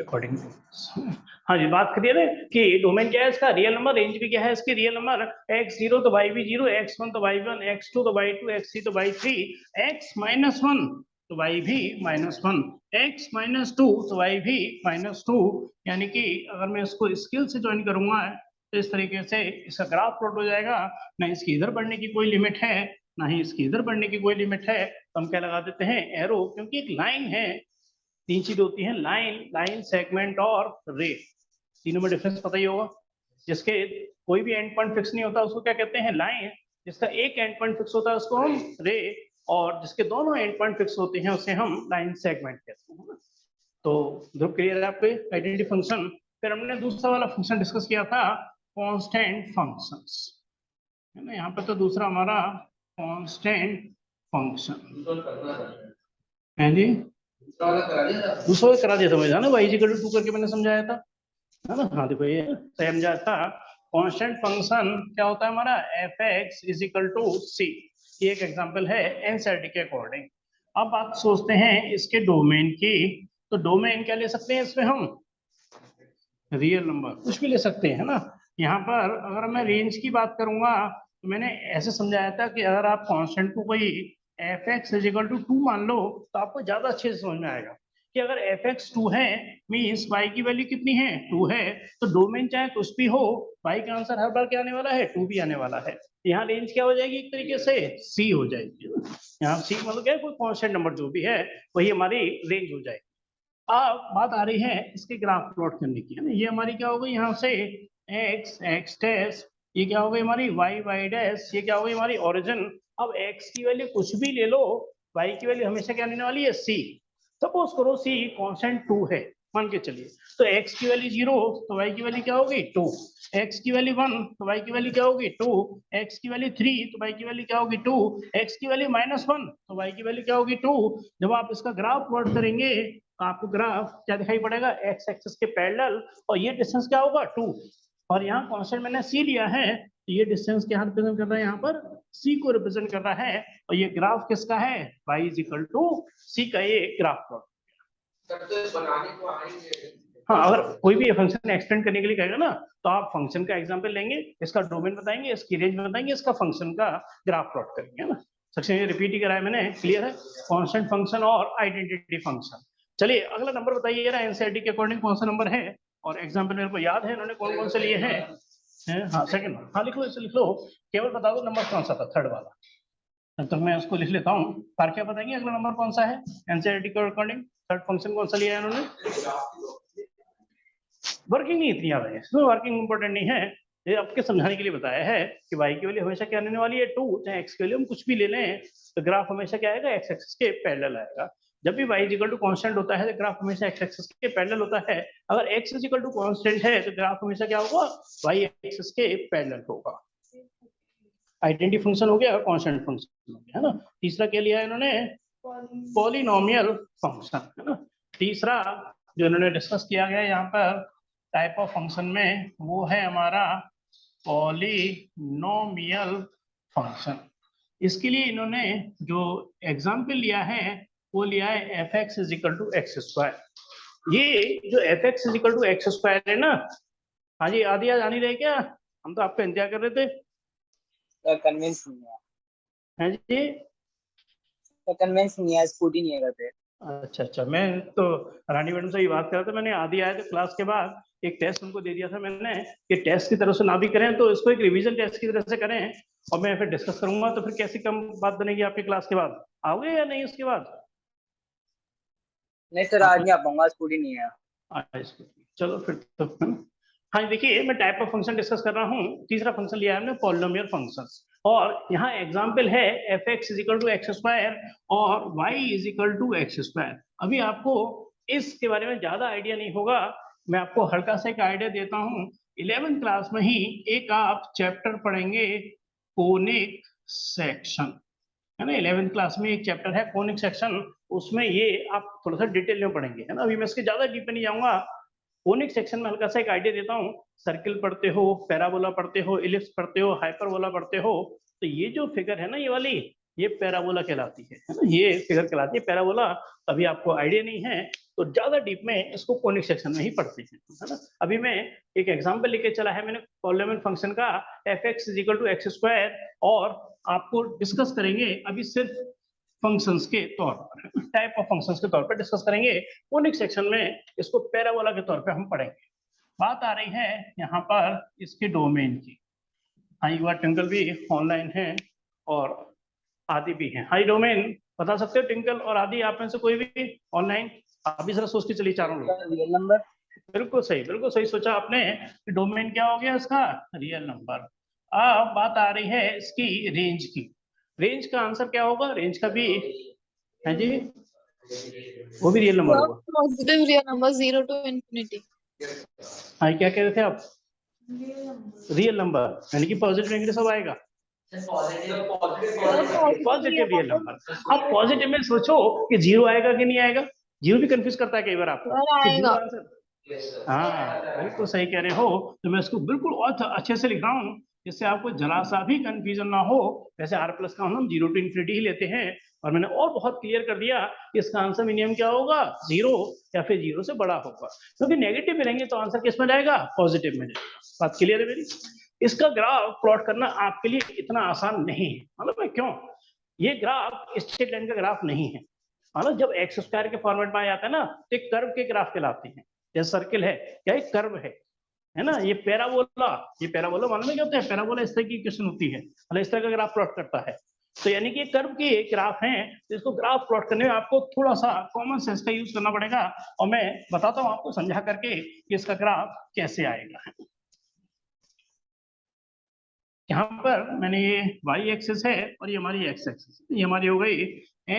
According. हाँ जी, बात करिए ना कि डोमेन क्या है इसका, रियल नंबर, रेंज भी क्या है इसकी, रियल नंबर x0 तो y भी 0, x1 तो y1, x2 तो y2, x3 तो y3, x-1 तो y भी -1, x-2 तो y भी -2। यानी कि अगर मैं इसको स्केल से ज्वाइन करूंगा तो इस तरीके से इसका ग्राफ प्लॉट हो जाएगा। ना इसकी इधर बढ़ने की कोई लिमिट है, ना ही इसकी इधर बढ़ने की कोई लिमिट है, तो हम क्या लगा देते हैं, एरो, क्योंकि एक लाइन है। तीन चीज होती है, लाइन सेगमेंट और रे। तीनों में डिफरेंस पता ही होगा। जिसके कोई भी एंड पॉइंट फिक्स नहीं होता उसको क्या कहते हैं, लाइन। जिसका एक एंड पॉइंट फिक्स होता है उसको हम रे, और जिसके दोनों एंड पॉइंट फिक्स होते हैं उसे हम लाइन सेगमेंट कहते हैं। तो ग्रुप क्लियर है आपके, आइडेंटिटी फंक्शन। फिर हमने दूसरा वाला फंक्शन डिस्कस किया था, कांस्टेंट फंक्शंस, है ना। यहाँ पे तो दूसरा हमारा कांस्टेंट फंक्शन है जी, दूसरा करा दिया था मुझे, ना y = 2 करके मैंने समझाया था, है ना। हाँ देखो ये समझा था। कांस्टेंट फंक्शन क्या होता है हमारा, f(x) = c। ये एक एग्जांपल है एनसीईआरटी के अकॉर्डिंग। अब बात सोचते हैं इसके डोमेन की, तो डोमेन क्या ले सकते हैं इसमें हम, रियल नंबर, कुछ भी ले सकते हैं, है ना। यहाँ पर अगर मैं रेंज की बात करूंगा तो मैंने ऐसे समझाया था कि अगर आप कांस्टेंट को कोई f(x) = 2 मान लो तो आपको ज्यादा अच्छे से समझ में आएगा कि अगर f(x) 2 है मीन्स y की वैल्यू कितनी है, 2 है, तो डोमेन चाहे कुछ भी हो, y का आंसर हर बार क्या आने वाला है, 2 भी आने वाला है। यहाँ रेंज क्या हो जाएगी, एक तरीके से c हो जाएगी। यहाँ c मतलब क्या है, कोई कांस्टेंट नंबर जो भी है वही हमारी रेंज हो जाएगी। अब बात आ रही है इसके ग्राफ प्लॉट करने की, है ना। ये हमारी क्या हो गई, यहाँ से x डैश, ये क्या हो गई हमारी y डैश, ये क्या हो गई हमारी ओरिजिन। अब x की वैल्यू कुछ भी ले लो, y की वैल्यू हमेशा क्या आने वाली है, c। सपोज करो c कांस्टेंट 2 है, मान के चलिए, तो x की वैल्यू 0 तो y की वैल्यू क्या होगी, 2। x की वैल्यू 1 तो y की वैल्यू क्या होगी, 2। x की वैल्यू 3 तो y की वैल्यू क्या होगी, 2। x की वैल्यू -1 तो y की वैल्यू क्या होगी, 2। जब आप इसका ग्राफ प्लॉट करेंगे आपको ग्राफ क्या दिखाई पड़ेगा, एक्स एक्सिस के पैरेलल, और ये डिस्टेंस क्या होगा, 2। और यहाँ कांस्टेंट मैंने c लिया है, तो ये डिस्टेंस क्या रिप्रेजेंट कर रहा है, यहाँ पर c को रिप्रेजेंट कर रहा है। और ये ग्राफ किसका है, y = c का ये ग्राफ प्लॉट। हाँ, अगर कोई भी फंक्शन एक्सटेंड करने के लिए कहेगा ना, तो आप फंक्शन का एग्जांपल लेंगे, इसका डोमेन बताएंगे, इसकी रेंज बताएंगे, इसका फंक्शन का ग्राफ प्लॉट करेंगे, है ना। सेक्शन ये रिपीट ही कराया मैंने, क्लियर है। कांस्टेंट फंक्शन और आइडेंटिटी फंक्शन। चलिए अगला नंबर बताइए जरा, एनसीईआरटी के अकॉर्डिंग कौन सा नंबर है, और एग्जाम्पल मेरे को याद है इन्होंने कौन कौन से लिए हैं। हाँ सेकंड, हाँ लिख लो, इसे लिख लो, केवल बता दो नंबर कौन सा था, थर्ड वाला। तब तक मैं उसको लिख लेता हूँ। पार क्या बताएंगे अगला नंबर कौन सा है एनसीईआरटी के अकॉर्डिंग, थर्ड फंक्शन कौन सा लिया है उन्होंने। वर्किंग नहीं इतनी याद है, इसमें वर्किंग इंपॉर्टेंट नहीं है, ये आपके समझाने के लिए बताया है कि y की वैल्यू हमेशा क्या आने वाली है, 2। चाहे x की वैल्यू हम कुछ भी ले लें तो ग्राफ हमेशा क्या आएगा, x एक्सिस के पैरेलल आएगा। जब भी y = कांस्टेंट होता है तो ग्राफ हमेशा x एक्सिस के पैरेलल होता है। अगर x = कांस्टेंट है तो ग्राफ हमेशा क्या होगा, y एक्सिस के पैरेलल होगा। आइडेंटिटी फंक्शन हो गया, कांस्टेंट फंक्शन हो गया, है ना। तीसरा क्या लिया है इन्होंने, पॉलिनोमियल फंक्शन, है ना। तीसरा जो इन्होंने डिस्कस किया गया यहाँ पर टाइप ऑफ फंक्शन में, वो है हमारा पॉलिनोमियल फंक्शन। इसके लिए इन्होंने जो एग्जाम्पल लिया है वो लिया है f(x) = x²। ये जो f(x) = x² है ना, हाँ जी, आधी याद आनी रहे क्या, हम तो आपका इंतजार कर रहे थे। कन्विंस नहीं है, है जी, तो कन्विंस नहीं है, स्कूटी नहीं है घर पे। अच्छा अच्छा, मैं तो रानी मैडम से ही बात कर रहा था, मैंने आधी आए थे क्लास के बाद एक टेस्ट उनको दे दिया था मैंने कि टेस्ट की तरह से ना भी करें तो इसको एक रिवीजन टेस्ट की तरह से करें, और मैं फिर डिस्कस करूंगा। तो फिर कैसी कम बात बनेगी आपकी क्लास के बाद, आओगे या नहीं उसके बाद। नहीं सर, आज नहीं आ पाऊंगा, स्कूटी नहीं है। चलो फिर तो, हाँ देखिए मैं टाइप ऑफ फंक्शन डिस्कस कर रहा हूँ। तीसरा फंक्शन लिया है हमने पॉलिनोमियल फंक्शन, और यहाँ एग्जाम्पल है f(x) = x² और y = x²। अभी आपको इसके बारे में ज्यादा आइडिया नहीं होगा, मैं आपको हल्का सा एक आइडिया देता हूँ। 11th क्लास में ही एक आप चैप्टर पढ़ेंगे कोनिक सेक्शन, है ना। 11th क्लास में एक चैप्टर है कोनिक सेक्शन, उसमें ये आप थोड़ा सा डिटेल में पढ़ेंगे, है ना। अभी मैं इसके ज्यादा डीप में नहीं जाऊंगा। कोनिक सेक्शन में हल्का सा एक आइडिया देता हूँ। सर्किल पढ़ते हो, पैराबोला पढ़ते हो, इलिप्स पढ़ते हो, हाइपरबोला पढ़ते हो, तो ये जो फिगर है ना, ये वाली, ये पैराबोला कहलाती है ना। ये फिगर कहलाती है पैराबोला। अभी आपको आइडिया नहीं है तो ज्यादा डीप में इसको कोनिक सेक्शन में ही पढ़ते हैं, है ना। अभी मैं एक एग्जांपल लेके चला है मैंने पॉलिनोमियल फंक्शन का fx = x², और आपको डिस्कस करेंगे अभी सिर्फ फंक्शंस के तौर पर, टाइप ऑफ फंक्शंस के तौर पर डिस्कस करेंगे। कोनिक सेक्शन में इसको पैराबोला के तौर पे हम पढ़ेंगे। बात आ रही है यहाँ पर इसके डोमेन की। हाँ, एक बार ट्विंकल भी ऑनलाइन है और आदि भी है। हाई डोमेन बता सकते हो ट्विंकल और आदि, आप में से कोई भी ऑनलाइन? आप भी जरा सोच के चलिए चारों लोग। Real number. बिल्कुल सही सोचा आपने। डोमेन क्या हो गया इसका? Real number. अब बात आ रही है इसकी रेंज की। रेंज का आंसर क्या होगा? रेंज का भी है जी, वो भी रियल नंबर होगा। Positive real number 0 to infinity। हाँ, क्या कह रहे थे आप? रियल नंबर यानी कि पॉजिटिव नेगेटिव सब आएगा। Positive real number. अब पॉजिटिव में सोचो कि 0 आएगा कि नहीं आएगा। 0 भी कंफ्यूज करता है कई बार आपको। आएगा। हाँ, बिल्कुल सही कह रहे हो। तो मैं इसको बिल्कुल और अच्छे से लिख रहा हूँ जिससे आपको जरा सा भी कंफ्यूजन ना हो। वैसे r प्लस का हम 0 to infinity ही लेते हैं, और मैंने और बहुत क्लियर कर दिया कि इसका आंसर मिनिमम क्या होगा? 0 या फिर 0 से बड़ा होगा, क्योंकि नेगेटिव में रहेंगे तो आंसर किस में जाएगा? पॉजिटिव में जाएगा। बात क्लियर है मेरी? इसका ग्राफ प्लॉट करना आपके लिए इतना आसान नहीं है। मतलब क्यों? ये ग्राफ स्ट्रेट लाइन का ग्राफ नहीं है। मतलब जब x² के फॉर्मेट में आ जाता है ना, तो एक कर्व के ग्राफ कहलाते हैं। जैसे सर्किल है या एक कर्व है ना। ये पैराबोला मालूम है क्या होता है? पैराबोला इस तरह की इक्वेशन होती है, मतलब इस तरह का ग्राफ प्लॉट करता है। तो यानी कि कर्व के ग्राफ हैं, तो इसको ग्राफ प्लॉट करने में आपको थोड़ा सा कॉमन सेंस का यूज करना पड़ेगा, और मैं बताता हूँ आपको समझा करके कि इसका ग्राफ कैसे आएगा। यहाँ पर मैंने ये y एक्सिस है और ये हमारी x एक्सिस। ये हमारी हो गई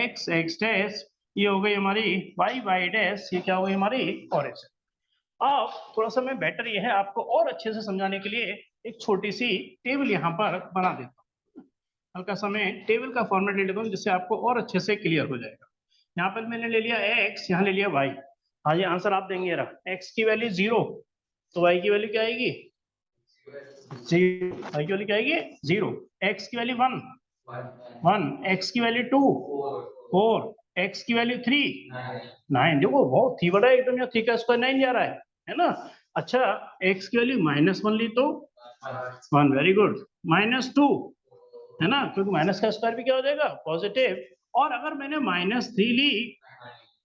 x डैश, ये हो गई हमारी y डैश, ये क्या हो गई हमारी ऑरिजिन। अब थोड़ा सा मैं बेटर ये है आपको और अच्छे से समझाने के लिए एक छोटी सी टेबल यहाँ पर बना देता हूँ। हल्का सा मैं टेबल का फॉर्मेट ले लेता हूँ जिससे आपको और अच्छे से क्लियर हो जाएगा। यहाँ पर मैंने ले लिया x, यहाँ ले लिया y। हाँ, ये आंसर आप देंगे रहा। x की वैल्यू 0, तो y की वैल्यू क्या आएगी? 0। y की वैल्यू क्या आएगी? 0। x की वैल्यू 1, x की वैल्यू 2, 4, x की वैल्यू 3, 9। देखो बहुत ही बड़ा एकदम, यहाँ 3 का स्क्वायर 9 जा रहा है ना। अच्छा, x की वैल्यू -1 ली तो 1, वेरी गुड। -2 है ना, क्योंकि माइनस का स्क्वायर भी क्या हो जाएगा? पॉजिटिव। और अगर मैंने -3 ली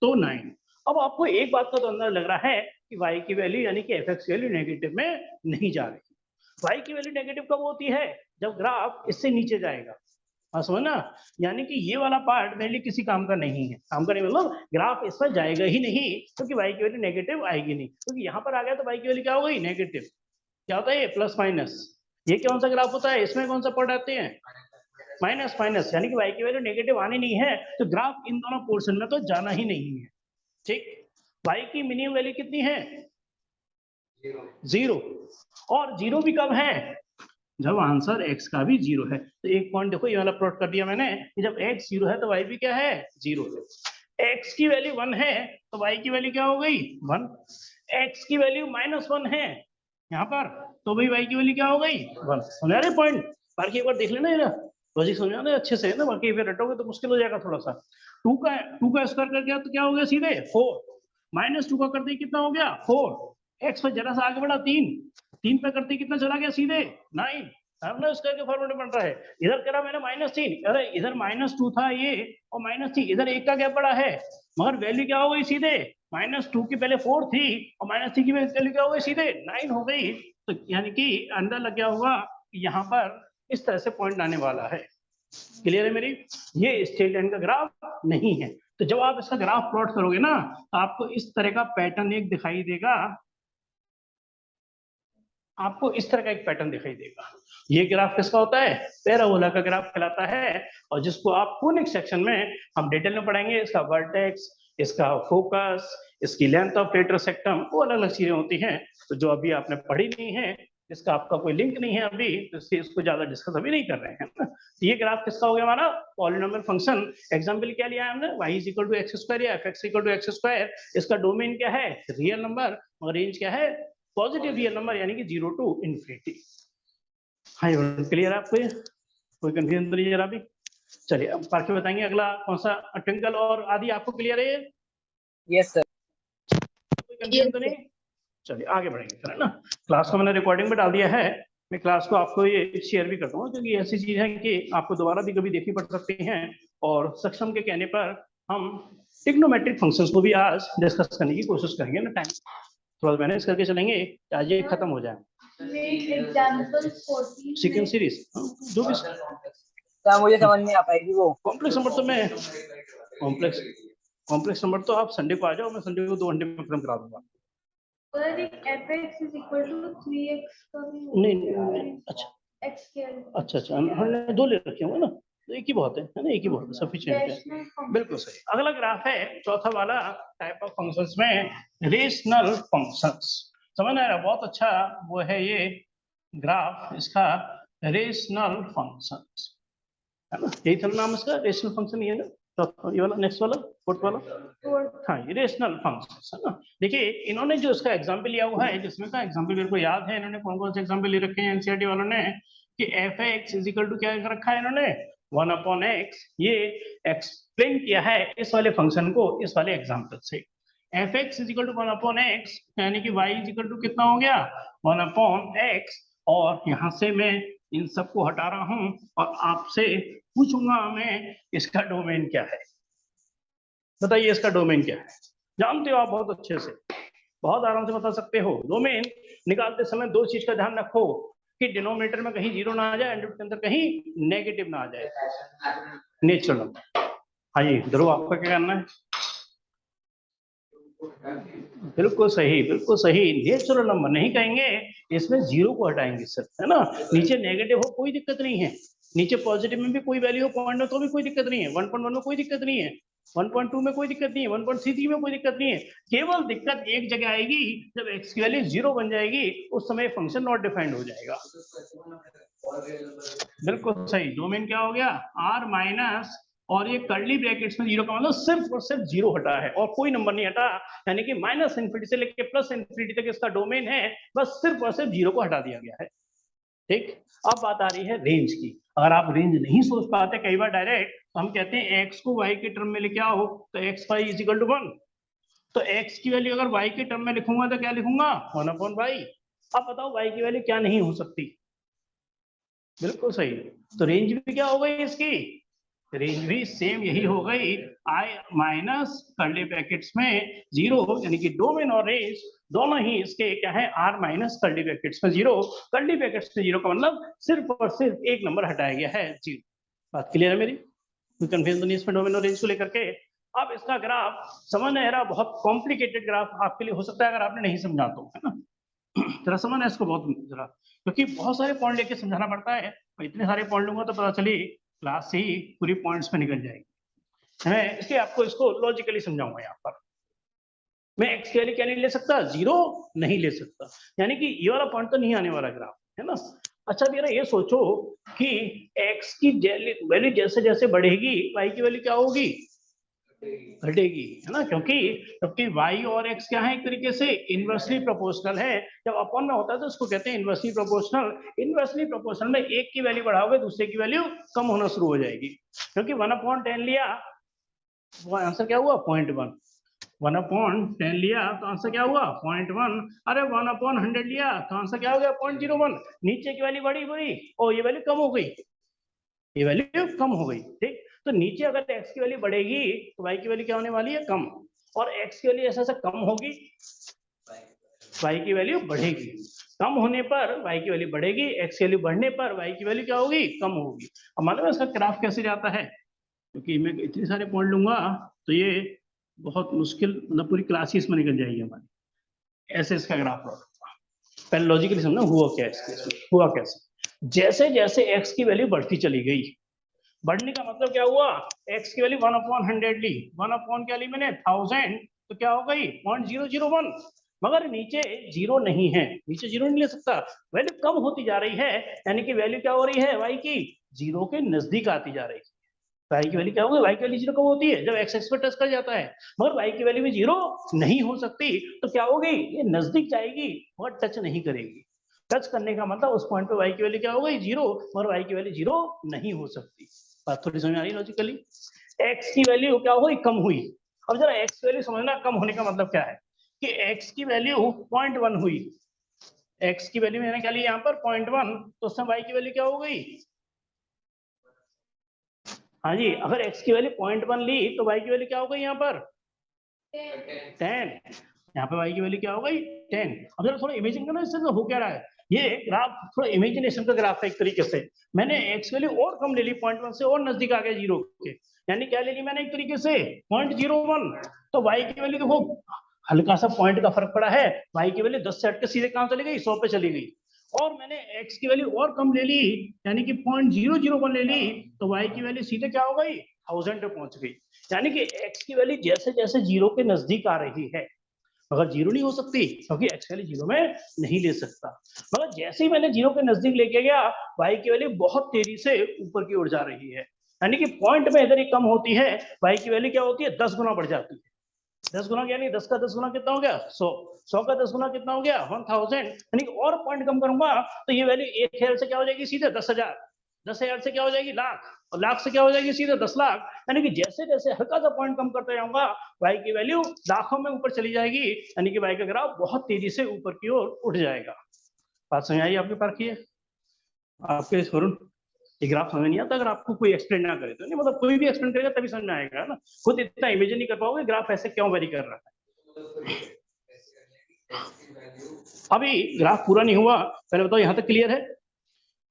तो 9। अब आपको एक बात का तो अंदाजा लग रहा है कि y की वैल्यू यानी कि fx की वैल्यू नेगेटिव में नहीं जा रही। y की वैल्यू नेगेटिव कब होती है? जब ग्राफ इससे नीचे जाएगा। हाँ, समझना, यानी कि ये वाला पार्ट मेरे लिए किसी काम का नहीं है। काम का नहीं मतलब ग्राफ इस पर जाएगा ही नहीं, क्योंकि y की वैल्यू नेगेटिव आएगी नहीं। क्योंकि यहाँ पर आ गया तो y की वैल्यू क्या हो गई? नेगेटिव। क्या होता है ये? Plus minus. ये कौन सा ग्राफ होता है? इसमें कौन सा पार्ट आते हैं? माइनस माइनस, यानी कि y की वैल्यू नेगेटिव आनी नहीं है, तो ग्राफ इन दोनों पोर्शन में तो जाना ही नहीं है। ठीक, y की मिनिमम वैल्यू कितनी है? 0। और 0 भी कब है? जब आंसर x का भी 0 है। तो एक पॉइंट देखो, ये वाला प्लॉट कर दिया मैंने कि जब x 0 है तो y भी क्या है? 0 है। x की वैल्यू 1 है तो y की वैल्यू क्या हो गई? 1। x की वैल्यू -1 है यहाँ पर, तो भाई y की वैल्यू क्या हो गई? 1। समझा रहे पॉइंट? बाकी एक बार देख लेना, ये लॉजिक समझा रहे अच्छे से ना, बाकी फिर रटोगे तो मुश्किल हो जाएगा थोड़ा सा। 2 का स्क्वायर कर दिया तो क्या हो गया? सीधे 4। -2 का कर दिया कितना हो गया? 4। x पर जरा सा आगे बढ़ा 3 पे करते कितना चला गया? सीधे 9। ना स्क्वायर के फॉर्मेट में बन रहा है। इधर करा मैंने -3, अरे इधर -2 था ये, और -3, इधर 1 का गैप बड़ा है, मगर वैल्यू क्या हो गई? सीधे -2 की पहले 4 थी और -3 की वैल्यू क्या हो गई? सीधे 9 हो गई। तो यानी कि अंदर लग गया होगा यहाँ पर इस तरह से पॉइंट आने वाला है। क्लियर है मेरी? ये स्ट्रेट लाइन का ग्राफ नहीं है। तो जब आप इसका ग्राफ प्लॉट करोगे ना, तो आपको इस तरह का पैटर्न एक दिखाई देगा। आपको इस तरह का एक पैटर्न दिखाई देगा। ये ग्राफ किसका होता है? पैराबोला का ग्राफ कहलाता है, और जिसको आप कोनिक सेक्शन में हम डिटेल में पढ़ेंगे। इसका वर्टेक्स, इसका फोकस, इसकी लेंथ ऑफ टेट्रासेक्टम, वो अलग अलग चीजें होती हैं, तो जो अभी आपने पढ़ी नहीं है, इसका आपका कोई लिंक नहीं है अभी, तो इसको ज्यादा डिस्कस अभी नहीं कर रहे हैं ना। ये ग्राफ किसका हो गया? हमारा पॉलिनोमियल फंक्शन। एग्जांपल क्या लिया है हमने? y = x² या fx = x²। इसका डोमेन क्या है? रियल नंबर, और रेंज क्या है? पॉजिटिव रियल नंबर, यानी कि 0 to infinity। हाँ, क्लियर है आपको? कोई कंफ्यूजन तो नहीं जरा भी? चलिए अब बाकी बताएंगे। अगला कौन सा? ट्विंकल और आदि, आपको क्लियर है? Yes sir. कंफ्यूजन Yes, तो नहीं? चलिए आगे बढ़ेंगे फिर, है ना। क्लास को मैंने रिकॉर्डिंग में डाल दिया है, मैं क्लास को आपको ये शेयर भी करता हूँ, क्योंकि ऐसी चीज है कि आपको दोबारा भी कभी देखनी पड़ सकती हैं, और सक्षम के कहने पर हम ट्रिग्नोमेट्रिक फंक्शंस को भी आज डिस्कस करने की कोशिश करेंगे ना, टाइम थोड़ा मैनेज करके चलेंगे, आज ये खत्म हो जाए सीक्वेंस सीरीज, जो भी तो मुझे समझ नहीं आ पाएगी वो। कॉम्प्लेक्स नंबर तो मैं कॉम्प्लेक्स नंबर तो आप संडे को आ जाओ, मैं संडे को 2 घंटे में खत्म करा दूंगा। fx is equal to 3x का भी नहीं, अच्छा x के अच्छा हमने 2 ले रखे होंगे ना, तो एक ही बहुत है ना, एक ही बहुत है, सफिशिएंट है, बिल्कुल सही। अगला ग्राफ है चौथा वाला टाइप ऑफ फंक्शंस में रेशनल फंक्शंस, समझ आ रहा है, बहुत अच्छा वो है ये ग्राफ इसका, रेशनल फंक्शंस, है ना, यही था नाम इसका, रेशनल फंक्शन, ये ना ये वाला, नेक्स्ट वाला, फोर्थ वाला, हाँ ये रेशनल फंक्शंस, है ना। देखिए इन्होंने जो इसका एग्जांपल लिया हुआ है, जिसमें का एग्जांपल मेरे को याद है, इन्होंने कौन कौन से एग्जांपल ले रखे हैं एनसीईआरटी वालों ने, कि fx इज इक्वल टू क्या कर रखा है इन्होंने, 1/x, ये एक्सप्लेन किया है इस वाले फंक्शन को इस वाले एग्जांपल से। fx is equal to 1/x, यानी कि y इज इक्वल टू कितना हो गया, 1/x, और यहाँ से मैं इन सबको हटा रहा हूं और आपसे पूछूंगा मैं इसका डोमेन क्या है, बताइए इसका डोमेन क्या है, जानते हो आप बहुत अच्छे से, बहुत आराम से बता सकते हो। डोमेन निकालते समय 2 चीज का ध्यान रखो, कि डिनोमिनेटर में कहीं 0 ना आ जाए, एंड के अंदर कहीं नेगेटिव ना आ जाए, नेचुरल नंबर। हाँ जी ध्रुव, आपका क्या करना है? बिल्कुल सही, बिल्कुल सही, नेचुरल नंबर नहीं कहेंगे, इसमें 0 को हटाएंगे सिर्फ, है ना। नीचे नेगेटिव हो कोई दिक्कत नहीं है, नीचे पॉजिटिव में भी कोई वैल्यू हो पॉइंट में तो भी कोई दिक्कत नहीं है, 1.1 में कोई दिक्कत नहीं है, 1.2 में कोई दिक्कत नहीं है, 1.33 में कोई दिक्कत नहीं है। केवल दिक्कत एक जगह आएगी, जब x की वैल्यू 0 बन जाएगी, उस समय फंक्शन नॉट डिफाइंड हो जाएगा। बिल्कुल सही, डोमेन क्या हो गया, r माइनस, और ये कर्ली ब्रैकेट्स में 0 का मतलब सिर्फ और सिर्फ 0 हटा है और कोई नंबर नहीं हटा, यानी कि -∞ से लेकर +∞ तक इसका डोमेन है, बस सिर्फ और सिर्फ 0 को हटा दिया गया है। ठीक, अब बात आ रही है रेंज की। अगर आप रेंज नहीं सोच पाते कई बार डायरेक्ट, तो हम कहते हैं x को y के टर्म में लेके आओ, तो x y is equal to 1, तो x की वैल्यू अगर y के टर्म में लिखूंगा तो क्या लिखूंगा, 1/y। अब बताओ y की वैल्यू क्या नहीं हो सकती, बिल्कुल सही, तो रेंज भी क्या हो गई इसकी, रेंज भी सेम यही हो गई, i माइनस कर्ली ब्रैकेट्स में 0, यानी कि डोमेन और रेंज दोनों ही इसके क्या है, r माइनस कर्ली ब्रैकेट्स में 0, कर्ली ब्रैकेट्स में 0 का मतलब सिर्फ और सिर्फ एक नंबर हटाया गया है, 0। बात क्लियर है मेरी, कोई कंफ्यूजन नहीं इसमें डोमेन और रेंज को लेकर के। अब इसका ग्राफ समझ नहीं आ रहा, बहुत कॉम्प्लिकेटेड ग्राफ आपके लिए हो सकता है अगर आपने नहीं समझा तो, है ना। जरा समझना इसको बहुत जरा, क्योंकि बहुत सारे पॉइंट लेके समझाना पड़ता है, इतने सारे पॉइंट लूंगा तो पता चली क्लास से ही पूरी पॉइंट्स पे निकल जाएगी। मैं इसलिए आपको इसको लॉजिकली समझाऊंगा। यहाँ पर मैं एक्स की वैल्यू क्या नहीं ले सकता, 0 नहीं ले सकता, यानी कि ये वाला पॉइंट तो नहीं आने वाला ग्राफ, है ना। अच्छा मेरा ये सोचो कि x की वैल्यू जैसे जैसे बढ़ेगी y की वैल्यू क्या होगी, घटेगी, है ना, क्योंकि y और x क्या है, एक तरीके से इनवर्सली प्रोपोर्शनल है। जब अपॉन में होता है तो उसको कहते हैं इनवर्सली प्रोपोर्शनल। इनवर्सली प्रोपोर्शनल में एक की वैल्यू बढ़ाओगे दूसरे की वैल्यू कम होना शुरू हो जाएगी, क्योंकि 1/10 लिया, वो आंसर क्या हुआ, 0.1, 1/10 लिया तो आंसर क्या हुआ, 0.1, अरे 1/100 लिया तो आंसर क्या हो गया, 0.01। नीचे की वैल्यू बढ़ी और ये वैल्यू कम हो गई, ये वैल्यू कम हो गई। ठीक, तो नीचे अगर x की वैल्यू बढ़ेगी तो y की वैल्यू क्या होने वाली है, कम, और x की वैल्यू ऐसे ऐसे कम होगी, y की वैल्यू बढ़ेगी, कम होने पर y की वैल्यू बढ़ेगी, x की वैल्यू बढ़ने पर y की वैल्यू क्या होगी, कम होगी। अब मालूम है इसका ग्राफ कैसे जाता है, क्योंकि मैं इतने सारे पॉइंट लूंगा तो ये बहुत मुश्किल, मतलब पूरी क्लास ही इसमें निकल जाएगी हमारी। ऐसे इसका ग्राफ होगा, पहले लॉजिकली समझना हुआ क्या है, हुआ कैसे, जैसे जैसे x की वैल्यू बढ़ती चली गई, बढ़ने का मतलब क्या हुआ, x की वैल्यू 1/100 ली, 1 क्या ली मैंने, 1000, तो क्या हो गई 0.001, मगर नीचे 0 नहीं है, नीचे 0 नहीं ले सकता, वैल्यू कम होती जा रही है, यानी कि वैल्यू क्या हो रही है y की, 0 के नजदीक आती जा रही है। y की वैल्यू क्या होगी, y की वैल्यू 0 कब होती है, जब x x पे टच कर जाता है, मगर y की वैल्यू भी 0 नहीं हो सकती, तो क्या होगी, ये नजदीक जाएगी और टच नहीं करेगी। टच करने का मतलब उस पॉइंट पे y की वैल्यू क्या हो गई, 0, मगर y की वैल्यू 0 नहीं हो सकती। बात थोड़ी समझ आ रही लॉजिकली। x की वैल्यू क्या हो गई, कम हुई। अब जरा x की वैल्यू समझना, कम होने का मतलब क्या है, कि x की वैल्यू 0.1 हुई, x की वैल्यू मैंने क्या ली यहाँ पर 0.1, तो उसमें y की वैल्यू क्या हो गई? हाँ जी, अगर x की वैल्यू 0.1 ली तो y की वैल्यू क्या हो गई यहाँ पर? 10। यहाँ पे y की वैल्यू क्या हो गई? 10। अब जरा थोड़ा इमेजिन करो इससे तो हो क्या रहा है। ये ग्राफ थोड़ा इमेजिनेशन का ग्राफ है एक तरीके से। मैंने x वैल्यू और कम ले ली, 0.1 से और नजदीक आ गया जीरो के, यानी क्या ले ली मैंने एक तरीके से 0.01। तो y की वैल्यू देखो हल्का सा पॉइंट का फर्क पड़ा है, y की वैल्यू 10 से हट के सीधे कहां चली गई? 100 पे चली गई। और मैंने x की वैल्यू और कम ले ली, यानी कि 0.001 ले ली, तो y की वैल्यू सीधे क्या हो गई? 1000 पे पहुंच गई। यानी कि x की वैल्यू जैसे जैसे जीरो के नजदीक आ रही है, मगर जीरो नहीं हो सकती क्योंकि x वैल्यू जीरो में नहीं ले सकता, मगर जैसे ही मैंने जीरो के नजदीक लेके गया y की वैल्यू बहुत तेजी से ऊपर की ओर जा रही है, यानी कि पॉइंट में इधर ही कम होती है, y की वैल्यू क्या होती है? 10 गुना बढ़ जाती है। 10 गुना यानी 10 का 10 गुना कितना हो गया? 100। 100 का 10 गुना कितना हो गया? 1000। यानी कि और पॉइंट कम करूंगा तो ये वैल्यू 1000 से क्या हो जाएगी? सीधे 10,000। 10,000 से क्या हो जाएगी? लाख। और लाख से क्या हो जाएगी? सीधे 10 लाख। यानी कि जैसे जैसे हल्का सा पॉइंट कम करते जाऊंगा y की वैल्यू लाखों में ऊपर चली जाएगी, यानी कि y का ग्राफ बहुत तेजी से ऊपर की ओर उठ जाएगा। बात समझ आई आपके पास की है? आपके वरुण ये ग्राफ समझ नहीं आता अगर आपको कोई एक्सप्लेन ना करे तो। नहीं मतलब कोई भी एक्सप्लेन करेगा तभी समझ में आएगा ना, खुद इतना इमेजिन नहीं कर पाओगे ग्राफ ऐसे क्यों वेरी कर रहा है। अभी ग्राफ पूरा नहीं हुआ, पहले बताओ यहाँ तक क्लियर है?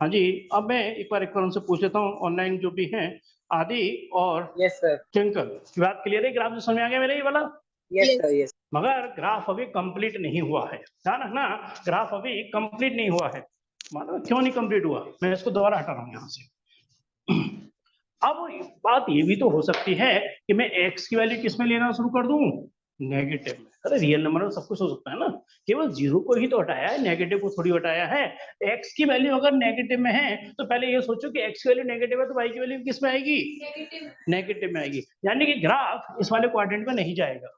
हाँ जी, अब मैं एक बार उनसे पूछ लेता हूँ ऑनलाइन जो भी हैं, आदि और यस सर। ट्विंकल की बात क्लियर है? ग्राफ जो समझ में आ गया मेरा ये वाला? Yes sir. यस। मगर ग्राफ अभी कंप्लीट नहीं हुआ है, ध्यान रखना, ग्राफ अभी कंप्लीट नहीं हुआ है। मानो क्यों नहीं कंप्लीट हुआ? मैं इसको दोबारा हटा रहा हूँ यहाँ से। अब बात ये भी तो हो सकती है कि मैं x की वैल्यू किस में लेना शुरू कर दूं? नेगेटिव में। अरे रियल नंबर में सब कुछ हो सकता है ना, केवल जीरो को ही तो हटाया है, नेगेटिव को थोड़ी हटाया है। x की वैल्यू अगर नेगेटिव में है तो पहले ये सोचो कि x की वैल्यू नेगेटिव है तो y की वैल्यू किस में आएगी? नेगेटिव में आएगी, यानी कि ग्राफ इस वाले क्वाड्रेंट में नहीं जाएगा।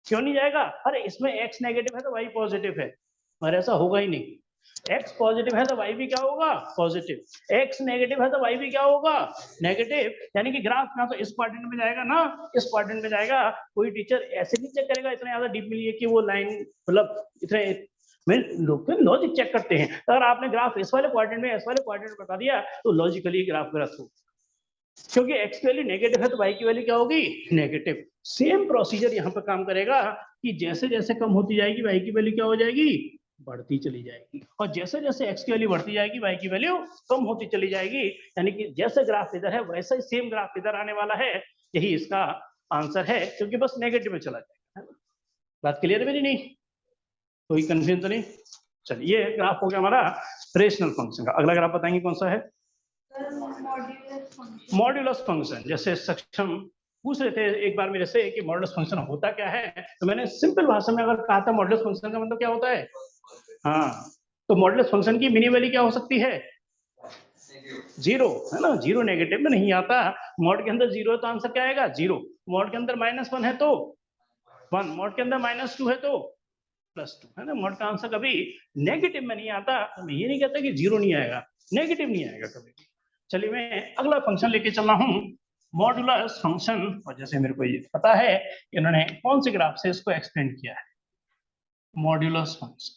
क्यों नहीं जाएगा? अरे इसमें x नेगेटिव है तो y पॉजिटिव है, और ऐसा होगा ही नहीं। x पॉजिटिव है तो y भी क्या होगा? पॉजिटिव। x नेगेटिव है तो y भी क्या होगा? नेगेटिव। यानी कि ग्राफ ना तो इस क्वाड्रेंट में जाएगा ना इस क्वाड्रेंट में जाएगा। कोई टीचर ऐसे नहीं चेक करेगा इतना ज्यादा डीपली है कि वो लाइन मतलब इतने में लोग लॉजिक चेक करते हैं। अगर आपने ग्राफ इस वाले क्वाड्रेंट में इस वाले क्वाड्रेंट बता दिया तो लॉजिकली ग्राफ गलत हो, क्योंकि x की वैल्यू नेगेटिव है तो y की वैल्यू क्या होगी? नेगेटिव। सेम प्रोसीजर यहाँ पर काम करेगा कि जैसे जैसे कम होती जाएगी y की वैल्यू क्या हो जाएगी? बढ़ती चली जाएगी, और जैसे जैसे x की वैल्यू बढ़ती जाएगी y की वैल्यू कम होती चली जाएगी। यानी कि जैसे ग्राफ इधर है वैसा ही सेम ग्राफ इधर आने वाला है। यही इसका आंसर है, क्योंकि बस नेगेटिव में चला जाएगा। बात क्लियर है मेरी? नहीं कोई कंफ्यूजन तो नहीं? चलिए ये ग्राफ हो गया हमारा रेशनल फंक्शन का। अगला ग्राफ बताएंगे कौन सा है? Modulus function. जैसे सक्षम पूछ रहे थे एक बार मेरे से कि मॉड्यूलस फंक्शन होता क्या है, तो मैंने सिंपल भाषा में अगर कहा था मॉड्यूलस फंक्शन का मतलब क्या होता है। हाँ, तो मॉड्यूलस फंक्शन की मिनी वैल्यू क्या हो सकती है? जीरो, है ना। जीरो नेगेटिव में नहीं आता। मॉड के अंदर जीरो है तो आंसर क्या आएगा? जीरो। मॉड के अंदर -1 है तो 1, मॉड के अंदर -2 है तो +2, है ना। मॉड का आंसर कभी नेगेटिव में नहीं आता। मैं ये नहीं कहता कि जीरो नहीं आएगा, नेगेटिव नहीं आएगा कभी। चलिए मैं अगला फंक्शन लेके चल रहा हूँ, मॉड्यूलस फंक्शन। और जैसे मेरे को ये पता है इन्होंने कौन से ग्राफ से इसको एक्सप्लेन किया है, मॉड्यूलस फंक्शन।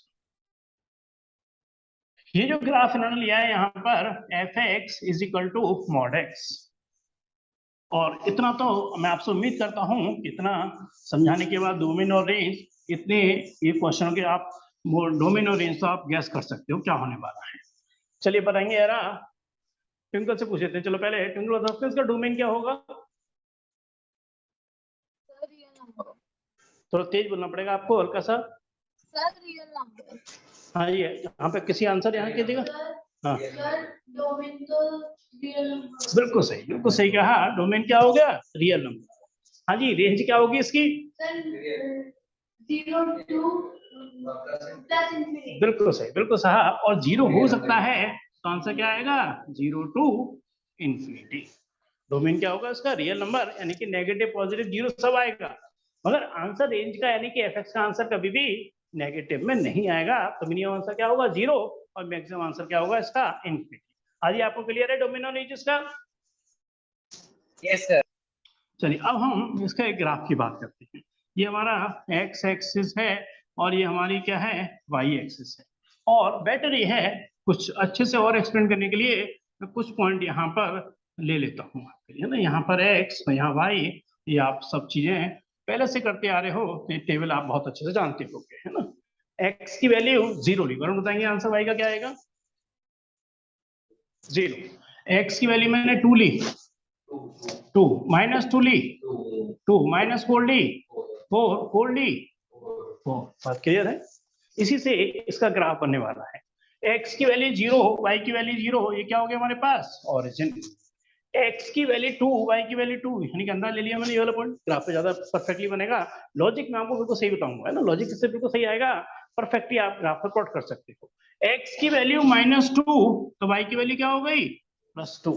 ये जो ग्राफ इन्होंने लिया है यहाँ पर f(x) = mod x। और इतना तो मैं आपसे उम्मीद करता हूँ, इतना समझाने के बाद डोमेन और रेंज, इतने ये क्वेश्चनों के आप डोमेन और रेंज तो आप गैस कर सकते हो क्या होने वाला है। चलिए बताएंगे यार, ट्विंकल से पूछ लेते हैं। चलो पहले ट्विंकल बताओ इसका डोमेन क्या होगा? थोड़ा तेज बोलना पड़ेगा आपको, हल्का सा। Real number. हाँ ये यहाँ पे किसी आंसर यहाँ कीजिएगा। हाँ डोमेन तो रियल नंबर। बिल्कुल सही कहा। डोमेन क्या हो गया? Real number. हाँ जी, रेंज क्या होगी इसकी? 0 to +∞। बिल्कुल सही। और जीरो हो सकता है तो आंसर क्या आएगा? 0 to ∞। डोमेन क्या होगा इसका? रियल नंबर, यानी कि नेगेटिव पॉजिटिव जीरो सब आएगा, मगर आंसर रेंज का यानी कि f(x) का आंसर कभी भी नेगेटिव में नहीं आएगा। तो मिनिमम आंसर क्या होगा? 0, और मैक्सिमम आंसर क्या होगा इसका? ∞। आज आपको क्लियर है डोमेन और रेंज इसका? Yes sir. चलिए अब हम इसका एक ग्राफ की बात करते हैं। ये हमारा x एक्सिस है और ये हमारी क्या है y एक्सिस है। और बेटर ये है कुछ अच्छे से और एक्सप्लेन करने के लिए मैं कुछ पॉइंट यहाँ पर ले लेता हूँ आपके लिए ना। यहाँ पर x और यहाँ y, ये आप सब चीजें पहले से करते आ रहे हो, ये टेबल आप बहुत अच्छे से जानते होगे, है ना। x की वैल्यू 0 ली, वरुण बताएंगे आंसर y का क्या आएगा? 0। x की वैल्यू मैंने 2 ली, 2 माइनस 2 ली, 2 माइनस 4 ली, 4 ली, 4। बात क्लियर है? इसी से इसका ग्राफ बनने वाला है। x की वैल्यू 0, y की वैल्यू 0, ये क्या हो गया हमारे पास? ओरिजिन। x की वैल्यू 2, y की वैल्यू 2, यानी कि अंदर ले लिया मैंने ये वाला पॉइंट। ग्राफ पे ज्यादा परफेक्टली बनेगा। लॉजिक में आपको बिल्कुल सही बताऊंगा, है ना। लॉजिक इससे बिल्कुल सही आएगा, परफेक्टली आप ग्राफ पर प्लॉट कर सकते हो। x की वैल्यू -2, तो y की वैल्यू क्या हो गई? +2।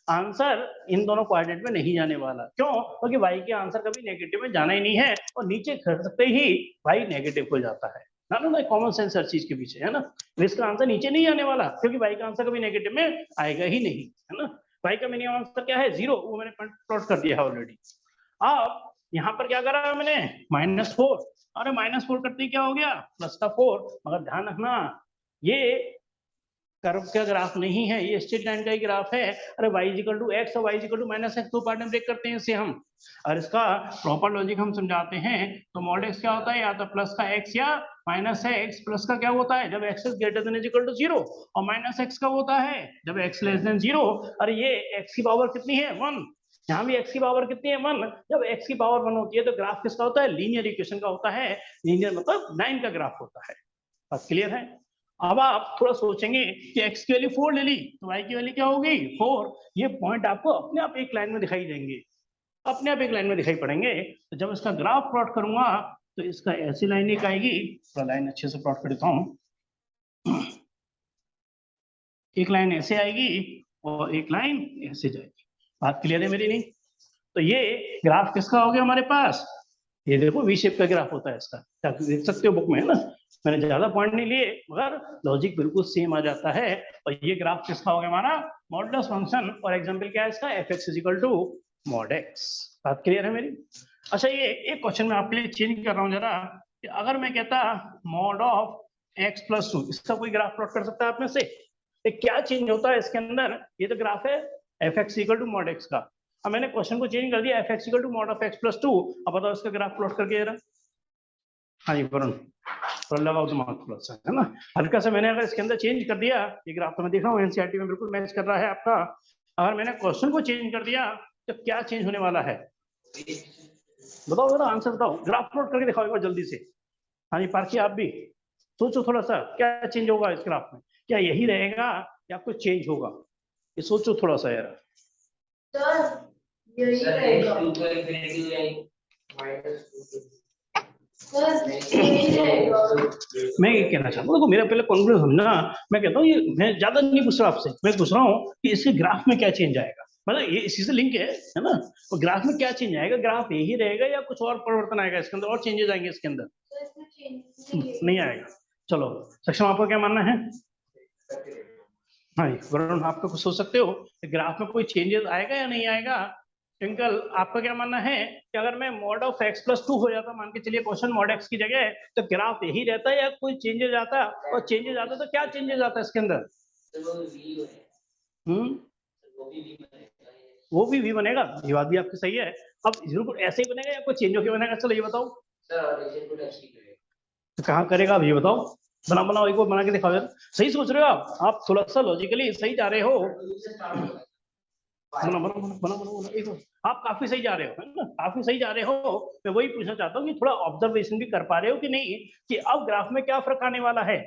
आंसर इन दोनों कोऑर्डिनेट में नहीं जाने वाला। क्यों? क्योंकि y के आंसर कभी नेगेटिव में जाना ही नहीं है, और नीचे खसकते ही y नेगेटिव हो जाता है ना। कॉमन सेंस हर चीज के पीछे, है ना। तो इसका आंसर नीचे नहीं आने वाला, क्योंकि y का आंसर कभी नेगेटिव में आएगा ही नहीं, है ना। y का मिनिमम आंसर क्या है? 0, वो मैंने प्लॉट कर दिया है ऑलरेडी। अब यहाँ पर क्या करा मैंने? -4। अरे -4 करते ही क्या हो गया? +4। मगर ध्यान रखना, ये कर्व का ग्राफ नहीं है, ये स्ट्रेट लाइन का ही ग्राफ है। अरे y = x और y = -x, दो पार्ट में ब्रेक करते हैं इसे हम। और इसका प्रॉपर लॉजिक हम समझाते हैं। तो mod x क्या होता है? या तो प्लस का x या -x। प्लस का क्या होता है? जब x is greater than or equal to 0। और -x का होता है जब x less than 0। और ये x की पावर कितनी है? 1। यहाँ भी x की पावर कितनी है? 1। जब x की पावर 1 होती है तो ग्राफ किसका होता है? लीनियर इक्वेशन का होता है। लीनियर मतलब लाइन का ग्राफ होता है। बात क्लियर है? अब आप थोड़ा सोचेंगे कि x की वैल्यू 4 ले ली, तो y की वैल्यू क्या हो गई? 4। ये पॉइंट आपको अपने आप एक लाइन में दिखाई देंगे, अपने आप एक लाइन में दिखाई पड़ेंगे। तो जब इसका ग्राफ प्लॉट करूंगा तो इसका ऐसी लाइन एक आएगी। थोड़ा लाइन अच्छे से प्लॉट कर देता हूं। एक लाइन ऐसे आएगी और एक लाइन ऐसे जाएगी। बात क्लियर है मेरी? नहीं तो ये ग्राफ किसका हो गया हमारे पास? ये देखो वी शेप का ग्राफ होता है इसका, देख सकते हो बुक में, है ना। मैंने ज्यादा पॉइंट नहीं लिए, मगर लॉजिक बिल्कुल सेम आ जाता है। और ये ग्राफ किसका हो गया हमारा? Modulus function. और एग्जांपल क्या है इसका? fx = mod x। बात क्लियर है मेरी? अच्छा, ये एक क्वेश्चन मैं आपके लिए चेंज कर रहा हूँ जरा, कि अगर मैं कहता mod of x + 2, इसका कोई ग्राफ प्लॉट कर सकता है आप में से? क्या चेंज होता है इसके अंदर? ये तो ग्राफ है fx = mod x का। अब मैंने क्वेश्चन को चेंज कर दिया, fx = mod of x + 2। अब बताओ इसका ग्राफ प्लॉट करके जरा। हाँ जी वरुण, थोड़ा लगाओ दिमाग थोड़ा सा, है ना। हल्का सा मैंने अगर इसके अंदर चेंज कर दिया, ये ग्राफ तो मैं देख रहा हूँ एनसीईआरटी में बिल्कुल मैच कर रहा है आपका। अगर मैंने क्वेश्चन को चेंज कर दिया तो क्या चेंज होने वाला है? बताओ जरा, आंसर बताओ। ग्राफ प्लॉट करके दिखाओ एक बार जल्दी से। हाँ जी पार्की, आप भी सोचो थोड़ा सा, क्या चेंज होगा इस ग्राफ में? क्या यही रहेगा या कुछ चेंज होगा? ये सोचो थोड़ा सा यार। सर यही रहेगा। सर यही रहेगा। मैं ये कहना चाहता हूँ, देखो मेरा पहले कॉन्फिडेंस समझना। मैं कहता हूँ ये, मैं ज्यादा नहीं पूछ रहा आपसे, मैं पूछ रहा हूँ कि इसके ग्राफ में क्या चेंज आएगा। मतलब ये इसी से लिंक है ना। तो ग्राफ में क्या चेंज आएगा? ग्राफ यही रहेगा या कुछ और परिवर्तन आएगा इसके अंदर, और चेंजेस आएंगे इसके अंदर? सर इसमें चेंज नहीं आएगा। चलो सक्षम, आपका क्या मानना है? हाँ वरुण, आपका कुछ सोच सकते हो ग्राफ में कोई चेंजेस आएगा या नहीं आएगा? ट्विंकल, आपका क्या मानना है कि अगर मैं mod of x + 2 हो जाता, मान के चलिए क्वेश्चन mod x की जगह, तो ग्राफ यही रहता है या कोई चेंजेस आता? और चेंजेस आता तो क्या चेंजेस आता है इसके अंदर? वो भी v बनेगा। ये बात भी आपकी सही है। अब बिल्कुल ऐसे ही बनेगा या कोई चेंज होकर बनेगा? चलो ये बताओ। तो कहाँ करेगा अब ये बताओ? बनाओ एक बार बना के दिखाओ यार। सही सोच रहे हो आप थोड़ा सा लॉजिकली सही जा रहे हो। बना एक बार। आप काफी सही जा रहे हो, है ना, काफी सही जा रहे हो। मैं वही पूछना चाहता हूँ कि थोड़ा ऑब्जर्वेशन भी कर पा रहे हो कि नहीं, कि अब ग्राफ में क्या फर्क आने वाला है।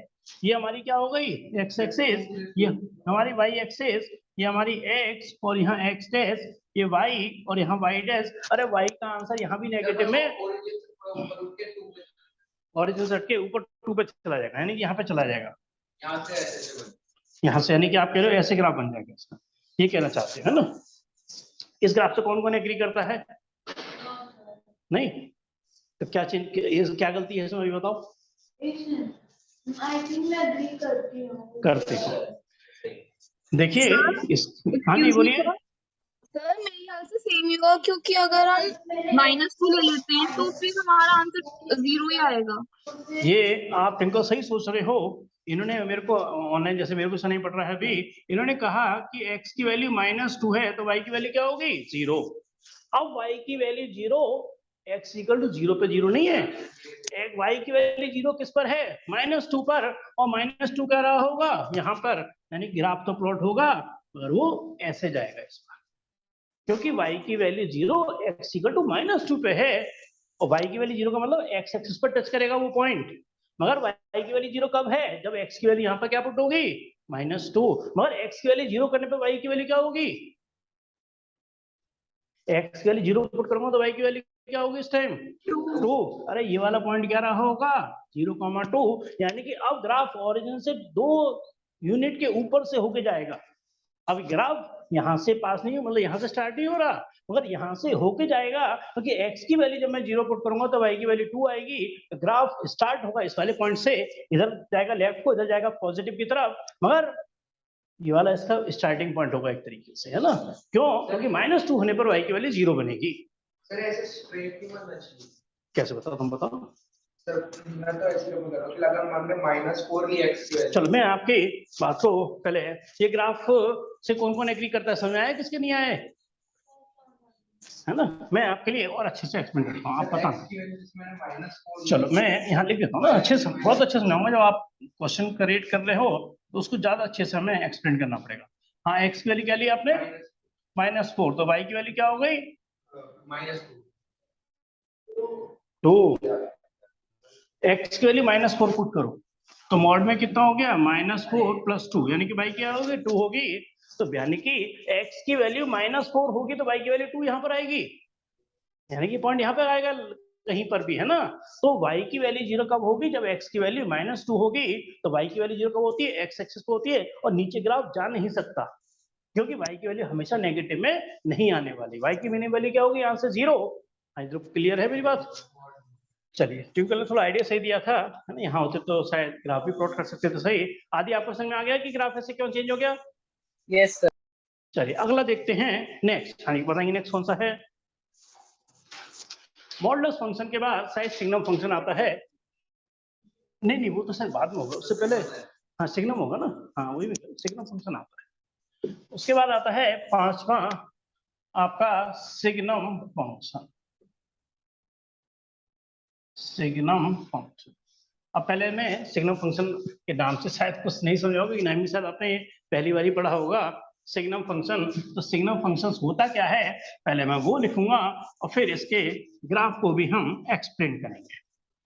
ये हमारी क्या हो गई? एक्स एक्सिस, ये हमारी वाई एक्सिस, ये हमारी एक्स, और यहाँ एक्स डैश, ये वाई, और यहाँ वाई डैश। अरे वाई का आंसर यहाँ भी नेगेटिव में, ओरिजिन से हटके ऊपर 2 पे चला जाएगा, यानी कि यहाँ पे चला जाएगा। यहाँ से यानी कि आप कह रहे हो ऐसे ग्राफ बन जाएगा इसका, ये कहना चाहते हो, है ना। इस ग्राफ से कौन कौन एग्री करता है? नहीं तो क्या चेंज, क्या गलती है इसमें अभी बताओ? आई थिंक मैं एग्री करती हूँ। करते हैं। देखिए इस, हाँ जी बोलिए। सर मेरे ख्याल से सेम ही होगा, क्योंकि अगर हम -2 ले लेते हैं तो फिर हमारा आंसर 0 ही आएगा। ये आप इनको सही सोच रहे हो। इन्होंने मेरे को ऑनलाइन, जैसे मेरे को नहीं पड़ रहा है अभी, इन्होंने कहा कि x की वैल्यू -2 है तो y की वैल्यू क्या होगी 0। अब y की वैल्यू 0, x इक्वल टू 0 पे 0 नहीं है, एक y की वैल्यू 0 किस पर है -2 पर, और -2 कह रहा होगा यहाँ पर, यानी ग्राफ तो प्लॉट होगा और वो ऐसे जाएगा इस पर, क्योंकि y की वैल्यू 0, x इक्वल टू -2 पे है, और y की वैल्यू 0 का मतलब x एक्सिस पर टच करेगा वो पॉइंट। मगर y की वैल्यू 0 कब है, जब x की वैल्यू यहाँ पर क्या पुट होगी -2, मगर x की वैल्यू 0 करने पे y की वैल्यू क्या होगी, x की वैल्यू 0 पुट करूंगा तो y की वैल्यू क्या होगी इस टाइम 2। अरे ये वाला पॉइंट क्या रहा होगा 0,2, यानी कि अब ग्राफ ओरिजिन से 2 यूनिट के ऊपर से होके जाएगा। अब ग्राफ यहाँ से पास नहीं हो, मतलब यहाँ से स्टार्ट नहीं हो रहा, मगर यहाँ से होके जाएगा, क्योंकि x की वैल्यू जब मैं 0 पुट करूंगा तो y की वैल्यू 2 आएगी। तो ग्राफ स्टार्ट होगा इस वाले पॉइंट से, इधर जाएगा लेफ्ट को, इधर जाएगा पॉजिटिव की तरफ, मगर ये वाला इसका स्टार्टिंग पॉइंट होगा एक तरीके से, है ना। क्यों, क्योंकि -2 होने पर y की वैल्यू 0 बनेगी। सर ऐसे स्ट्रेट नहीं बनना चाहिए। कैसे बताओ, तुम बताओ। सर मैं तो ऐसे कर रहा हूँ कि अगर मान में -4 ली x की वैल्यू। चलो मैं आपकी बात को पहले, ये ग्राफ से कौन कौन एग्री करता है, समझ में आया किसके नहीं आए, है ना। मैं आपके लिए और अच्छे से एक्सप्लेन करता हूँ, आप बताना। चलो मैं यहाँ लिख देता हूँ ना, अच्छे से, बहुत अच्छे से समझाऊंगा। जब आप क्वेश्चन क्रिएट कर रहे हो तो उसको ज्यादा अच्छे से हमें एक्सप्लेन करना पड़ेगा। हाँ, x की वैल्यू क्या ली आपने -4, तो y की वैल्यू क्या हो गई -2। x की वैल्यू -4 पुट करो तो मॉड में कितना हो गया -4 + 2, यानी कि y क्या होगी 2 होगी। तो यानी कि x की वैल्यू -4 होगी तो y की वैल्यू 2 यहाँ पर आएगी, यानी कि पॉइंट यहाँ पर आएगा कहीं पर भी, है ना। तो y की वैल्यू 0 कब होगी, जब x की वैल्यू -2 होगी। तो y की वैल्यू 0 कब होती है, x एक्सिस पे होती है, और नीचे ग्राफ जा नहीं सकता, क्योंकि y की वैल्यू हमेशा नेगेटिव में नहीं आने वाली। y की मिनिमम वैल्यू क्या होगी, यहाँ से 0। क्लियर है मेरी बात। चलिए, ट्यूबवेल ने थोड़ा आइडिया सही दिया था, है ना। यहाँ होते तो शायद ग्राफ भी प्लॉट कर सकते थे सही। आदि आपको समझ में आ गया कि ग्राफ ऐसे क्यों चेंज हो गया। Yes sir. चलिए अगला देखते हैं, नेक्स्ट। हाँ, बताएंगे नेक्स्ट कौन सा है। मॉडुलस फंक्शन के बाद शायद सिग्नम फंक्शन आता है। नहीं नहीं, वो तो शायद बाद में होगा, उससे पहले हाँ सिग्नम होगा ना। हाँ वही सिग्नम फंक्शन आता है। उसके बाद आता है 5वां आपका सिग्नम फंक्शन। सिग्नम फंक्शन, अब पहले मैं सिग्नम फंक्शन के नाम से शायद कुछ नहीं समझ होगा, नाम भी शायद आपने पहली बार ही पढ़ा होगा सिग्नम फंक्शन। तो सिग्नम फंक्शन होता क्या है, पहले मैं वो लिखूंगा और फिर इसके ग्राफ को भी हम एक्सप्लेन करेंगे,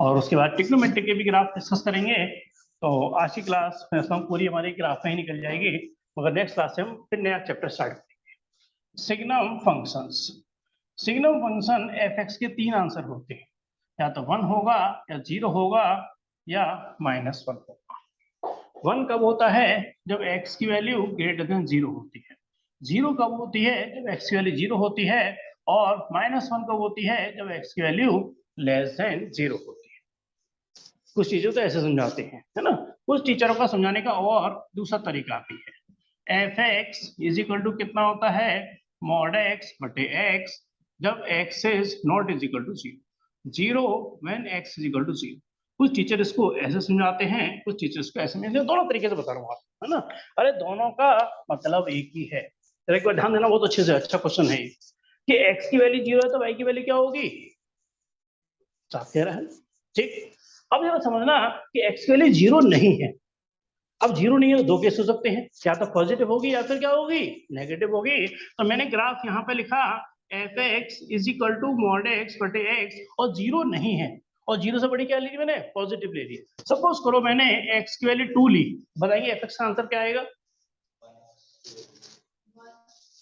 और उसके बाद ट्रिग्नोमेट्री के भी ग्राफ डिस्कस करेंगे। तो आज की क्लास में पूरी हमारी ग्राफ में ही निकल जाएगी, मगर नेक्स्ट क्लास से हम फिर नया चैप्टर स्टार्ट करेंगे। Signum functions, signum function f(x) के 3 आंसर होते हैं, या तो 1 होगा, या 0 होगा, या -1 होगा। 1 कब होता है, जब x की वैल्यू ग्रेटर देन 0 होती है। 0 कब होती है, जब x की वैल्यू 0 होती है। और -1 कब होती है, जब x की वैल्यू लेस देन 0 होती है। कुछ चीजों तो ऐसे समझाते हैं, है ना। कुछ टीचरों का समझाने का और दूसरा तरीका भी है। f(x) = कितना होता है, mod x बटे x, जब x is not is equal to 0, 0 when x is equal to 0। कुछ टीचर इसको ऐसे समझाते हैं, कुछ टीचर्स को ऐसे। मैं दोनों तरीके से बता रहा हूँ आपको, है ना। अरे दोनों का मतलब एक ही है। तो एक बार ध्यान देना, बहुत अच्छे से, अच्छा क्वेश्चन है कि x की वैल्यू 0 है तो y की वैल्यू क्या होगी, साफ कह रहा है, ठीक। अब जरा समझना कि x की वैल्यू 0 नहीं है। अब 0 नहीं है तो दो केस हो सकते हैं, या तो पॉजिटिव होगी या फिर क्या होगी, नेगेटिव होगी। तो मैंने ग्राफ यहाँ पे लिखा f(x) = mod x बटे x, और 0 नहीं है, और 0 से बड़ी क्या ली मैंने, पॉजिटिव ले ली। सपोज करो मैंने x की वैल्यू 2 ली, बताइए f(x) का आंसर क्या आएगा।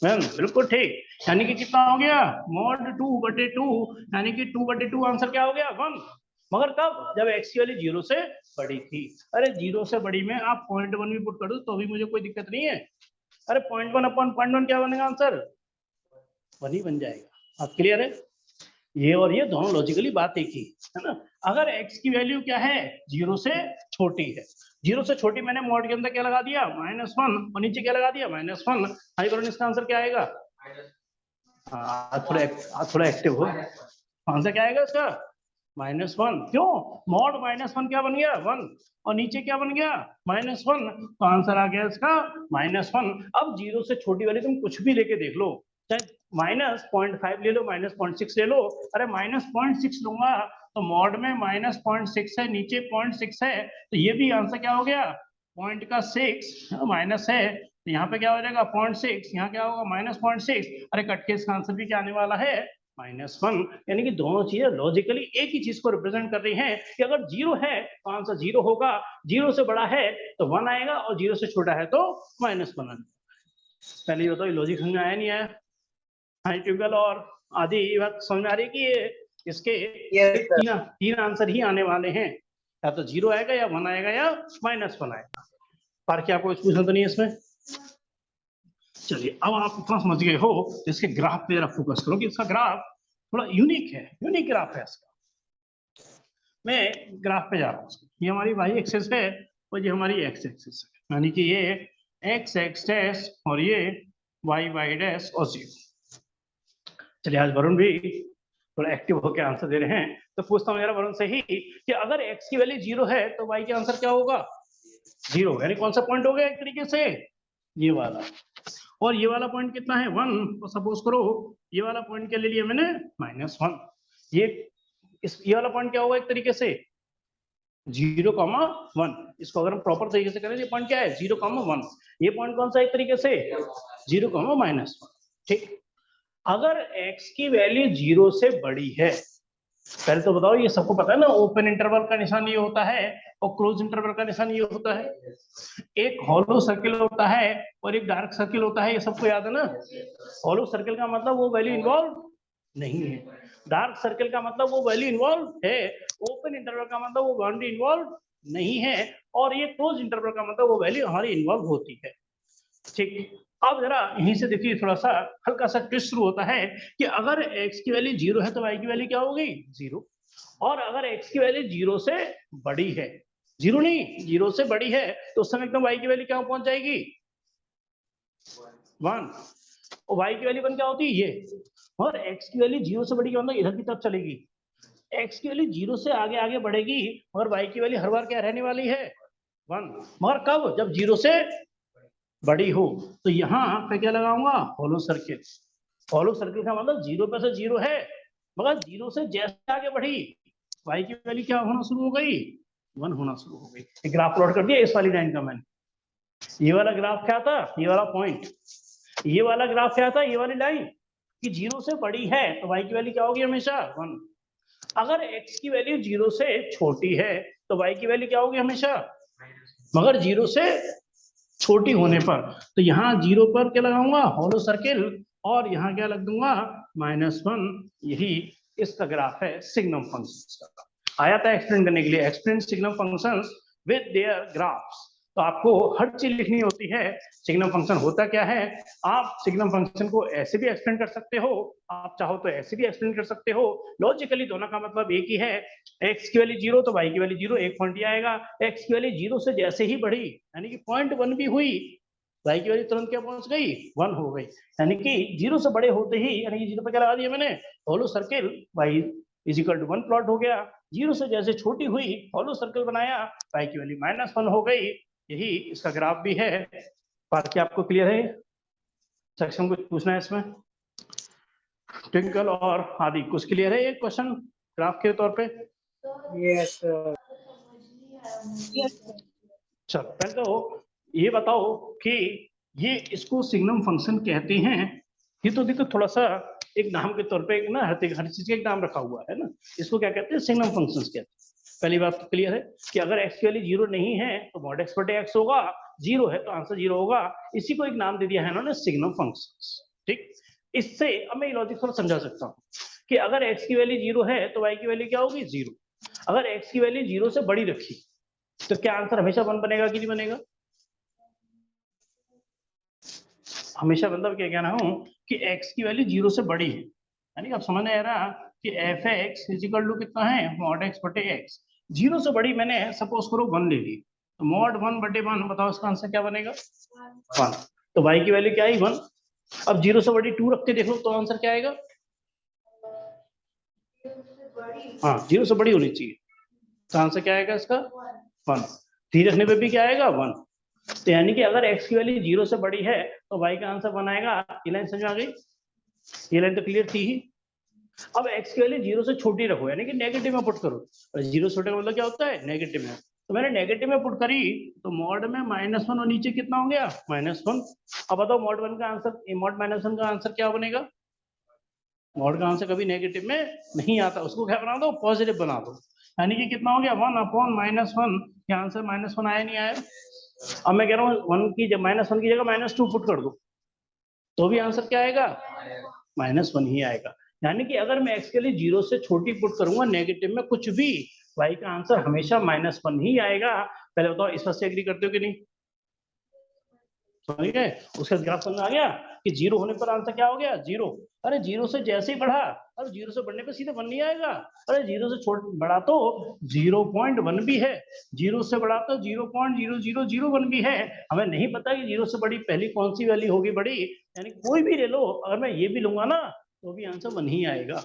मैम बिल्कुल ठीक, यानी कि कितना हो गया, mod 2 बटे 2, यानी कि 2 बटे 2 आंसर क्या हो गया 1। मगर कब, जब x की वैल्यू 0 से बड़ी थी। अरे 0 से बड़ी में आप 0.1 भी पुट कर दो तो भी मुझे कोई दिक्कत नहीं है। अरे 0.1 अपॉन 0.1 क्या बनेगा आंसर, 1 ही बन जाएगा। आप क्लियर है, ये और ये दोनों लॉजिकली बात एक ही, है ना। अगर x की वैल्यू क्या है, 0 से छोटी है, 0 से छोटी, मैंने मॉड के अंदर क्या लगा दिया -1, और नीचे क्या लगा दिया -1। हाई करो, इसका आंसर क्या आएगा, आज थोड़ा एक्टिव हो। आंसर क्या आएगा इसका? -1। क्यों? मॉड -1 क्या बन गया? 1, और नीचे क्या बन गया? -1। तो आंसर आ गया इसका -1। अब 0 से छोटी वाली तुम कुछ भी लेके देख लो, चाहे -0.5 ले लो, -0.6 ले लो। अरे -0.6 लूंगा तो मॉड में -0.6 है, नीचे 0.6 है, तो ये भी आंसर क्या हो गया? पॉइंट का 6 माइनस है, तो यहाँ पे क्या हो जाएगा? 0.6, यहाँ क्या होगा? -0.6। अरे कट के इसका आंसर भी क्या आने वाला है? -1। यानी कि दोनों चीजें लॉजिकली एक ही चीज को रिप्रेजेंट कर रही हैं कि अगर 0 है तो आंसर 0 होगा, 0 से बड़ा है तो 1 आएगा, और 0 से छोटा है तो -1 आएगा। पहले ये बताओ, लॉजिक समझ में आया नहीं आया? हाँ ट्यूबवेल और आदि, ये बात समझ में आ रही है कि ये इसके Yes, sir. तीन आंसर ही आने वाले हैं, या तो 0 आएगा, या 1 आएगा, या -1 आएगा। पर क्या आपको कुछ पूछना तो नहीं है इसमें? चलिए, अब आप इतना समझ गए हो, इसके ग्राफ पे जरा फोकस करो कि इसका ग्राफ थोड़ा यूनिक है, यूनिक ग्राफ है इसका। मैं ग्राफ पे जा रहा हूँ, ये हमारी वाई एक्सिस है और ये हमारी एक्स एक्सिस है, यानी कि ये एक्स एक्स डैश और ये वाई वाई डैश और 0। चलिए, आज वरुण भी थोड़ा एक्टिव होकर आंसर दे रहे हैं, तो पूछता हूँ जरा वरुण से ही कि अगर एक्स की वैल्यू 0 है तो वाई का आंसर क्या होगा? 0। यानी कौन सा पॉइंट हो गया एक तरीके से? ये वाला। और ये वाला पॉइंट कितना है? 1। तो सपोज करो ये वाला पॉइंट क्या ले लिया मैंने? -1। ये वाला पॉइंट क्या होगा एक तरीके से? 0,1। इसको अगर हम प्रॉपर तरीके से करें, ये पॉइंट क्या है? 0,1। ये पॉइंट कौन सा एक तरीके से? 0,-1। ठीक। अगर x की वैल्यू 0 से बड़ी है, पहले तो बताओ, ये सबको पता है ना, ओपन इंटरवल का निशान ये होता है और क्लोज इंटरवल का निशान ये होता है। एक हॉलो सर्किल होता है और एक डार्क सर्किल होता है, ये सबको याद है ना? हॉलो सर्किल का मतलब वो वैल्यू इन्वॉल्व नहीं है, डार्क सर्किल का मतलब वो वैल्यू इन्वॉल्व है, ओपन इंटरवल का मतलब वो बाउंड्री इन्वॉल्व नहीं है, और ये क्लोज इंटरवल का मतलब वो वैल्यू हमारी इन्वॉल्व होती है। ठीक। अब जरा यहीं से देखिए, थोड़ा सा हल्का सा ट्विस्ट शुरू होता है कि अगर x की वैल्यू 0 है तो y की वैल्यू क्या होगी? 0। और अगर x की वैल्यू 0 से बड़ी है, 0 नहीं, 0 से बड़ी है, तो उस समय एकदम y की वैल्यू क्या पहुंच जाएगी? 1। और y की वैल्यू 1 क्या होती है? ये। और x की वैल्यू 0 से बड़ी क्या मतलब इधर की तरफ चलेगी, x की वैल्यू 0 से आगे आगे बढ़ेगी, मगर y की वैल्यू हर बार क्या रहने वाली है? 1। मगर कब? जब 0 से बड़ी हो। तो यहाँ पे क्या लगाऊंगा? Hollow circle. हॉलो सर्किल का मतलब 0 पे से 0 है, मगर 0 से जैसे आगे बढ़ी y की वैल्यू क्या होना शुरू हो गई? 1 होना शुरू हो गई। ग्राफ प्लॉट कर दिया इस वाली लाइन का मैंने। ये वाला ग्राफ क्या था? ये वाला पॉइंट। ये वाला ग्राफ क्या था? ये वाली लाइन, कि 0 से बड़ी है तो y की वैल्यू क्या होगी? हमेशा 1। अगर x की वैल्यू 0 से छोटी है तो y की वैल्यू क्या होगी? हमेशा, मगर 0 से छोटी होने पर। तो यहाँ 0 पर क्या लगाऊंगा? हॉलो सर्किल, और यहाँ क्या लग दूंगा? -1। यही इसका ग्राफ है सिग्नम फंक्शंस का। आया था एक्सप्लेन करने के लिए, explain signum functions with their graphs. तो आपको हर चीज लिखनी होती है, सिग्नम फंक्शन होता क्या है। आप सिग्नम फंक्शन को ऐसे भी एक्सप्लेन कर सकते हो, आप चाहो तो ऐसे भी एक्सप्लेन कर सकते हो। लॉजिकली दोनों का मतलब एक ही है। x की वैल्यू 0 तो y की वैल्यू 0, एक पॉइंट ये आएगा। x की वैल्यू 0 से जैसे ही बढ़ी, यानी कि 0.1 भी हुई, y की वैल्यू तुरंत क्या पहुंच गई? 1 हो गई। यानी कि 0 से बड़े होते ही, यानी कि 0 पे क्या लगा दिया मैंने? हॉलो सर्किल, y = 1 प्लॉट हो गया। 0 से जैसे छोटी हुई, हॉलो सर्किल बनाया, y की वैल्यू -1 हो गई। यही इसका ग्राफ भी है। बाकी आपको क्लियर है? सेक्शन कुछ पूछना है इसमें? ट्विंकल और आदि कुछ क्लियर है? एक क्वेश्चन ग्राफ के तौर पे। Yes, sir. चलो, पहले तो ये बताओ कि ये इसको सिग्नम फंक्शन कहते हैं। ये तो देखो थोड़ा सा एक नाम के तौर पे ना, हर चीज का एक नाम रखा हुआ है ना, इसको क्या कहते हैं? सिग्नम फंक्शंस कहते हैं। पहली बात तो क्लियर है कि अगर x की वैल्यू 0 नहीं है तो mod x बटे x होगा, 0 है तो आंसर 0 होगा। इसी को एक नाम दे दिया है इन्होंने, सिग्नम फंक्शंस। ठीक। इससे अब मैं लॉजिक थोड़ा समझा सकता हूँ कि अगर x की वैल्यू 0 है तो y की वैल्यू क्या होगी? 0। अगर x की वैल्यू 0 से बड़ी रखी तो क्या आंसर हमेशा 1 बनेगा कि नहीं बनेगा? हमेशा मतलब क्या कहना हूं कि x की वैल्यू 0 से बड़ी है, यानी कि आप समझ आ रहा कि f(x) = कितना है? mod x बटे x। 0 से बड़ी मैंने सपोज करो 1 ले ली, तो mod 1 बटे 1, बताओ इसका आंसर क्या बनेगा? 1। तो y की वैल्यू क्या आई? 1। अब 0 से बड़ी 2 रख के देखो तो आंसर क्या आएगा? हाँ 0 से बड़ी होनी चाहिए, तो आंसर क्या आएगा इसका? 1। 3 रखने पे भी क्या आएगा? 1। तो यानी कि अगर x की वैल्यू 0 से बड़ी है तो y का आंसर 1 आएगा। ये लाइन समझ में आ गई? ये लाइन तो क्लियर थी ही। अब x की वैल्यू 0 से छोटी रखो, यानी कि नेगेटिव में पुट करो। और 0 छोटे का मतलब क्या होता है? नेगेटिव में। तो मैंने नेगेटिव में पुट करी तो मॉड में -1 और नीचे कितना हो गया? -1। अब बताओ मॉड 1 का आंसर, मॉड -1 का आंसर क्या बनेगा? मॉड का आंसर कभी नेगेटिव में नहीं आता, उसको क्या बना दो? पॉजिटिव बना दो। यानी कि कितना हो गया? 1/-1। ये आंसर -1 आया नहीं आया? अब मैं कह रहा हूँ 1 की जब -1 की जगह -2 पुट कर दो तो भी आंसर क्या आएगा? -1 ही आएगा। यानी कि अगर मैं x के लिए 0 से छोटी पुट करूंगा नेगेटिव में कुछ भी, y का आंसर हमेशा -1 ही आएगा। पहले बताओ इस बात से एग्री करते हो कि नहीं? समझ गए? उसका ग्राफ समझ आ गया कि 0 होने पर आंसर क्या हो गया? 0। अरे 0 से जैसे ही बढ़ा, अब 0 से बढ़ने पे सीधे 1 नहीं आएगा। अरे 0 से बड़ा तो 0.1 भी है, 0 से बड़ा तो 0.0001 भी है। हमें नहीं पता कि 0 से बड़ी पहली कौन सी वैल्यू होगी बड़ी, यानी कोई भी ले लो, अगर मैं ये भी लूंगा ना तो भी आंसर 1 ही आएगा।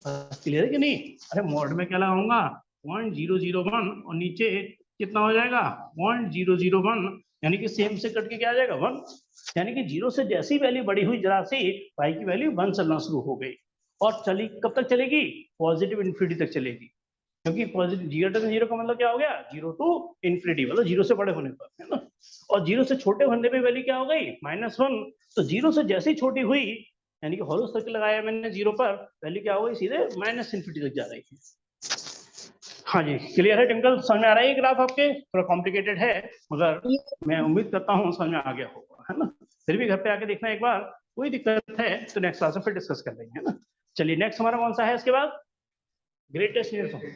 क्लियर है कि नहीं? अरे मॉड में क्या लगाऊंगा? 0.001 और नीचे कितना हो जाएगा? 0.001, यानी कि सेम से कट के क्या आ जाएगा? 1। यानी कि 0 से जैसी वैल्यू बड़ी हुई जरा सी, y की वैल्यू 1 चलना शुरू हो गई। और चली कब तक चलेगी? पॉजिटिव इन्फिनिटी तक चलेगी, क्योंकि पॉजिटिव 0 का मतलब क्या हो गया? 0 to इन्फिनिटी, मतलब 0 से बड़े होने पर, है ना? और 0 से छोटे होने पे वैल्यू क्या हो गई? -1। तो 0 से जैसी छोटी हुई, यानी कि हॉलो सर्कल लगाया मैंने 0 पर, वैल्यू क्या हो गई? सीधे -इन्फिनिटी तक जा रही है। हाँ जी, क्लियर है टिंकल? समझ में आ रहा है ये ग्राफ आपके? थोड़ा कॉम्प्लिकेटेड है मगर मैं उम्मीद करता हूँ समझ में आ गया होगा, है ना? फिर भी घर पे आके देखना एक बार, कोई दिक्कत है तो नेक्स्ट क्लास में फिर डिस्कस कर लेंगे, है ना? चलिए नेक्स्ट हमारा कौन सा है इसके बाद? Greatest uniform.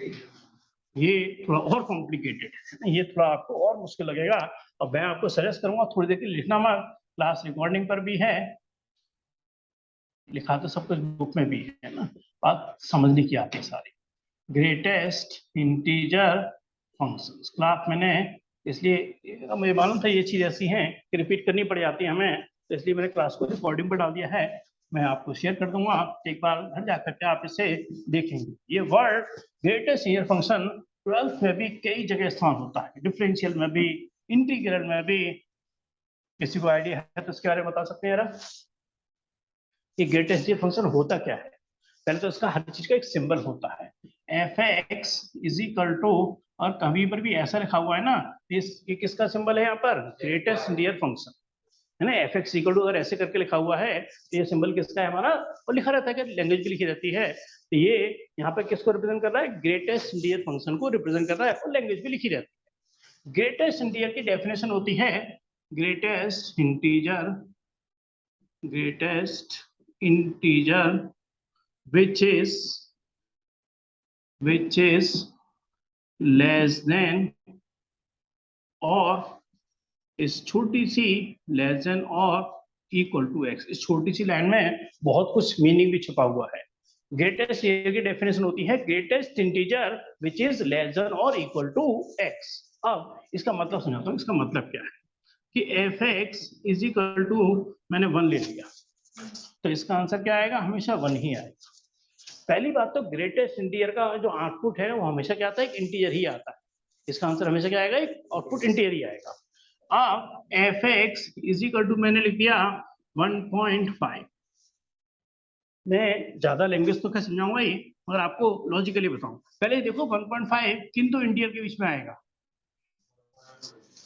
ये थोड़ा और कॉम्प्लिकेटेड है, ये थोड़ा आपको और मुश्किल लगेगा। और मैं आपको सजेस्ट करूंगा थोड़ी देर के लिए लिखना मत, क्लास रिकॉर्डिंग पर भी है, लिखा तो सब कुछ बुक में भी है ना, बात समझने की आती है सारी। ग्रेटेस्ट इंटीजर फंक्शंस क्लास मैंने, इसलिए मुझे मालूम था ये चीज ऐसी है कि रिपीट करनी पड़ जाती है हमें, तो इसलिए मैंने क्लास को रिकॉर्डिंग पर डाल दिया है। मैं आपको शेयर कर दूंगा, एक बार घर जाकर के आप इसे देखेंगे। ये word greatest integer function 12th में भी कई जगह इस्तेमाल होता है, डिफरेंशियल में भी, इंटीग्रल में भी। किसी को आइडिया है तो इसके बारे में बता सकते हैं यार? ये ग्रेटेस्ट इंटीजर फंक्शन होता क्या है? पहले तो इसका हर चीज का एक सिंबल होता है, f(x) इज इक्वल टू, और कहीं पर भी ऐसा लिखा हुआ है ना, ये किसका सिंबल है यहाँ पर? ग्रेटेस्ट इंटीजर फंक्शन, है ना? f(x) इक्वल टू अगर ऐसे करके लिखा हुआ है तो ये सिंबल किसका है हमारा? और लिखा रहता है कि लैंग्वेज भी लिखी रहती है, तो ये यहाँ पर किसको रिप्रेजेंट कर रहा है? ग्रेटेस्ट इंटीजर फंक्शन को रिप्रेजेंट कर रहा है, और लैंग्वेज भी लिखी रहती है। ग्रेटेस्ट इंटीजर की डेफिनेशन होती है, greatest integer which is less than or इस छोटी सी लेस देन और इक्वल टू x। इस छोटी सी लाइन में बहुत कुछ मीनिंग भी छुपा हुआ है। ग्रेटेस्ट की डेफिनेशन होती है greatest integer which is less than और इक्वल टू x। अब इसका मतलब समझाता हूँ, इसका मतलब क्या है कि f(x) इज इक्वल टू, मैंने 1 ले लिया तो इसका आंसर क्या आएगा? हमेशा 1 ही आएगा। पहली बात तो ग्रेटेस्ट इंटीजर का जो आउटपुट है वो हमेशा क्या आता है? एक इंटीजर ही आता है। इसका आंसर हमेशा क्या आएगा? एक आउटपुट इंटीजर ही आएगा। अब f(x) इज इक्वल टू मैंने लिख दिया 1.5। मैं ज्यादा लैंग्वेज तो क्या समझाऊंगा ही, मगर आपको लॉजिकली बताऊं। पहले देखो 1.5 किन दो इंटीजर के बीच में आएगा?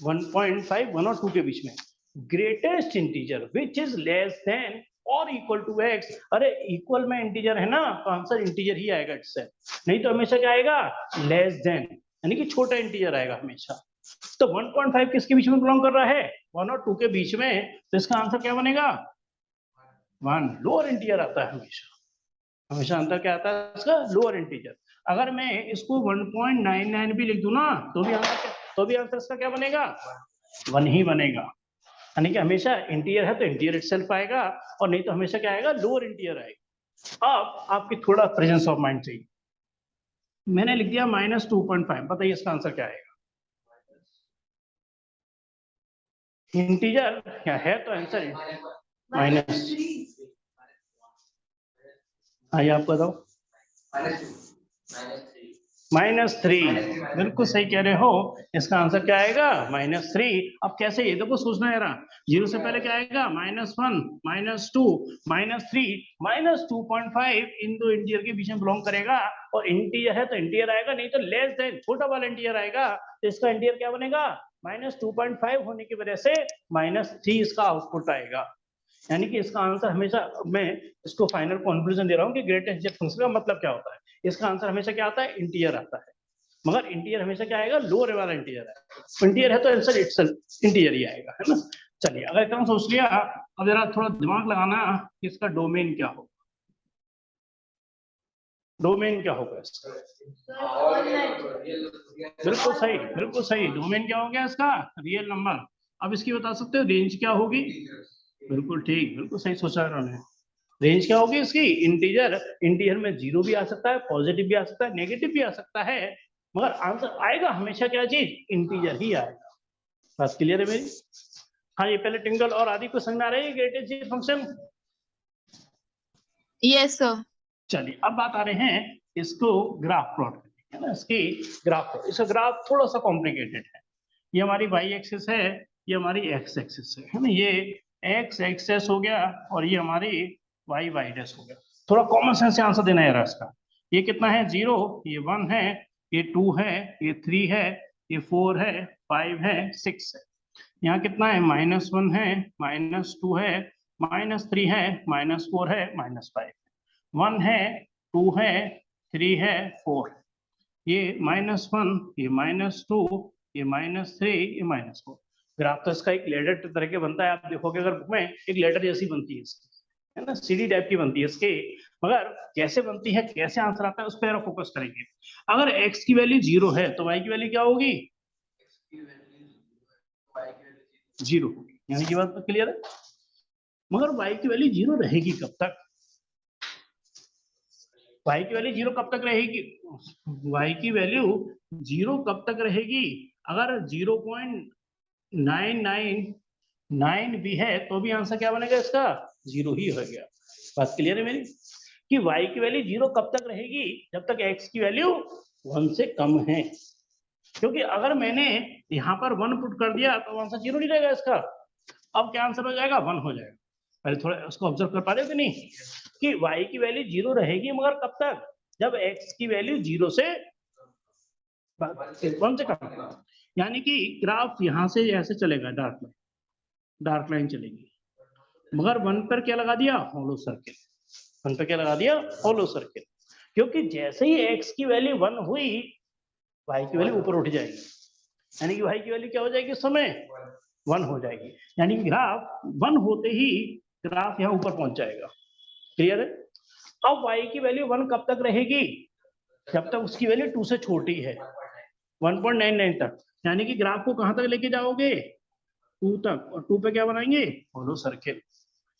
1.5 1 और 2 के बीच में। Greatest integer which is less than और इक्वल टू x। अरे इक्वल में इंटीजर है ना, तो आंसर इंटीजर ही आएगा इससे, नहीं तो हमेशा क्या आएगा? लेस देन, यानी कि छोटा इंटीजर आएगा हमेशा। तो 1.5 किसके बीच में बिलोंग कर रहा है? 1 और 2 के बीच में, तो इसका आंसर क्या बनेगा? 1। लोअर इंटीजर आता है हमेशा, हमेशा आंसर क्या आता है इसका? Lower integer. अगर मैं इसको 1.99 भी लिख दूं ना तो भी आंसर इसका क्या बनेगा? 1 ही बनेगा। यानी कि हमेशा इंटीजर है तो इंटीजर इटसेल्फ आएगा, और नहीं तो हमेशा क्या आएगा? लोअर इंटीजर आएगा। अब आपकी थोड़ा प्रेजेंस ऑफ माइंड चाहिए। मैंने लिख दिया -2.5, बताइए इसका आंसर क्या आएगा? इंटीजर क्या है तो आंसर माइनस, आइए आप बताओ। -3, बिल्कुल सही कह रहे हो। इसका आंसर क्या आएगा? -3। अब कैसे, ये देखो सोचना है, जीरो से पहले क्या आएगा? -1, -2, -3, -2.5 इन दो इंटीजर के बीच में बिलोंग करेगा, और इंटीजर है तो इंटीजर आएगा, नहीं तो लेस देन छोटा वाला इंटीजर आएगा, तो इसका इंटीजर क्या बनेगा? -2.5 होने की वजह से -3 इसका आउटपुट आएगा। यानी कि इसका आंसर हमेशा, मैं इसको फाइनल कंक्लूजन दे रहा हूँ कि ग्रेटेस्ट इंटीजर फंक्शन का मतलब क्या होता है। इसका आंसर हमेशा क्या आता है? इंटीजर आता है, मगर इंटीजर हमेशा क्या आएगा? लोअर वाला इंटीजर है। इंटीजर है तो आंसर इटसेल्फ इंटीजर ही आएगा, है ना। चलिए, अगर इतना सोच लिया, अब जरा थोड़ा दिमाग लगाना कि इसका डोमेन क्या होगा। डोमेन क्या होगा इसका? बिल्कुल सही, बिल्कुल सही। डोमेन क्या हो गया इसका? Real number. अब इसकी बता सकते हो रेंज क्या होगी? बिल्कुल ठीक, बिल्कुल सही सोचा उन्होंने। रेंज क्या होगी इसकी? इंटीजर। इंटीजर में जीरो भी आ सकता है, पॉजिटिव भी आ सकता है, नेगेटिव भी आ सकता है, मगर आंसर आएगा हमेशा क्या चीज? इंटीजर ही आएगा। बात क्लियर है मेरी? हाँ, ये पहले टिंगल और आदि को समझ आ रही है ग्रेटेस्ट फंक्शन? Yes sir. चलिए, अब बात आ रहे हैं इसको ग्राफ प्लॉट करने, है ना। इसकी ग्राफ, इसका ग्राफ थोड़ा सा कॉम्प्लिकेटेड है। ये हमारी वाई एक्सिस है, ये हमारी एक्स एक्सिस है ना। ये एक्स एक्सेस हो गया, और ये हमारी वाई वाई डैश हो गया। थोड़ा कॉमन सेंस से आंसर देना है इसका। ये कितना है? 0, ये 1 है, ये 2 है, ये 3 है, ये 4 है, 5 है, 6 है। यहाँ कितना है? -1 है, -2 है, -3 है, -4 है, -5। 1 है, 2 है, 3 है, 4 है। ये -1, ये -2, ये -3, ये -4। ग्राफ तो इसका एक लेडर तरह के बनता है। आप देखोगे अगर बुक में, एक लेडर जैसी बनती है इसकी, है ना, सीडी टाइप की बनती है इसके। मगर कैसे बनती है, कैसे आंसर आता है, उस पर फोकस करेंगे। अगर x की वैल्यू 0 है तो y की वैल्यू क्या होगी? 0 होगी। यानी कि बात तो क्लियर है। मगर y की वैल्यू 0 रहेगी कब तक? y की वैल्यू 0 कब तक रहेगी? y की वैल्यू 0 कब तक रहेगी? अगर 0.999 भी है तो भी आंसर क्या बनेगा इसका? 0 ही हो गया। बात क्लियर है मेरी? कि y की वैल्यू 0 कब तक रहेगी? जब तक x की वैल्यू 1 से कम है। क्योंकि अगर मैंने यहाँ पर 1 पुट कर दिया तो आंसर 0 नहीं रहेगा इसका। अब क्या आंसर हो जाएगा? 1 हो जाएगा। पहले थोड़ा उसको ऑब्जर्व कर पा रहे हो कि नहीं, कि y की वैल्यू 0 रहेगी, मगर कब तक? जब x की वैल्यू 0 से 1 से कम। यानी कि ग्राफ यहां से ऐसे चलेगा, डार्क लाइन चलेगी, मगर 1 पर क्या लगा दिया? Hollow circle. 1 पर क्या लगा दिया? Hollow circle. क्योंकि जैसे ही x की वैल्यू 1 हुई, y की वैल्यू ऊपर उठ जाएगी। यानी कि y की वैल्यू क्या हो जाएगी उस समय? 1 हो जाएगी। यानी कि ग्राफ 1 होते ही ग्राफ यहाँ ऊपर पहुंच जाएगा। क्लियर है? अब y की वैल्यू 1 कब तक रहेगी? जब तक उसकी वैल्यू 2 से छोटी है, 1.99 तक। यानी कि ग्राफ को कहां तक लेके जाओगे? 2 तक। और 2 पे क्या बनाएंगे? Hollow circle.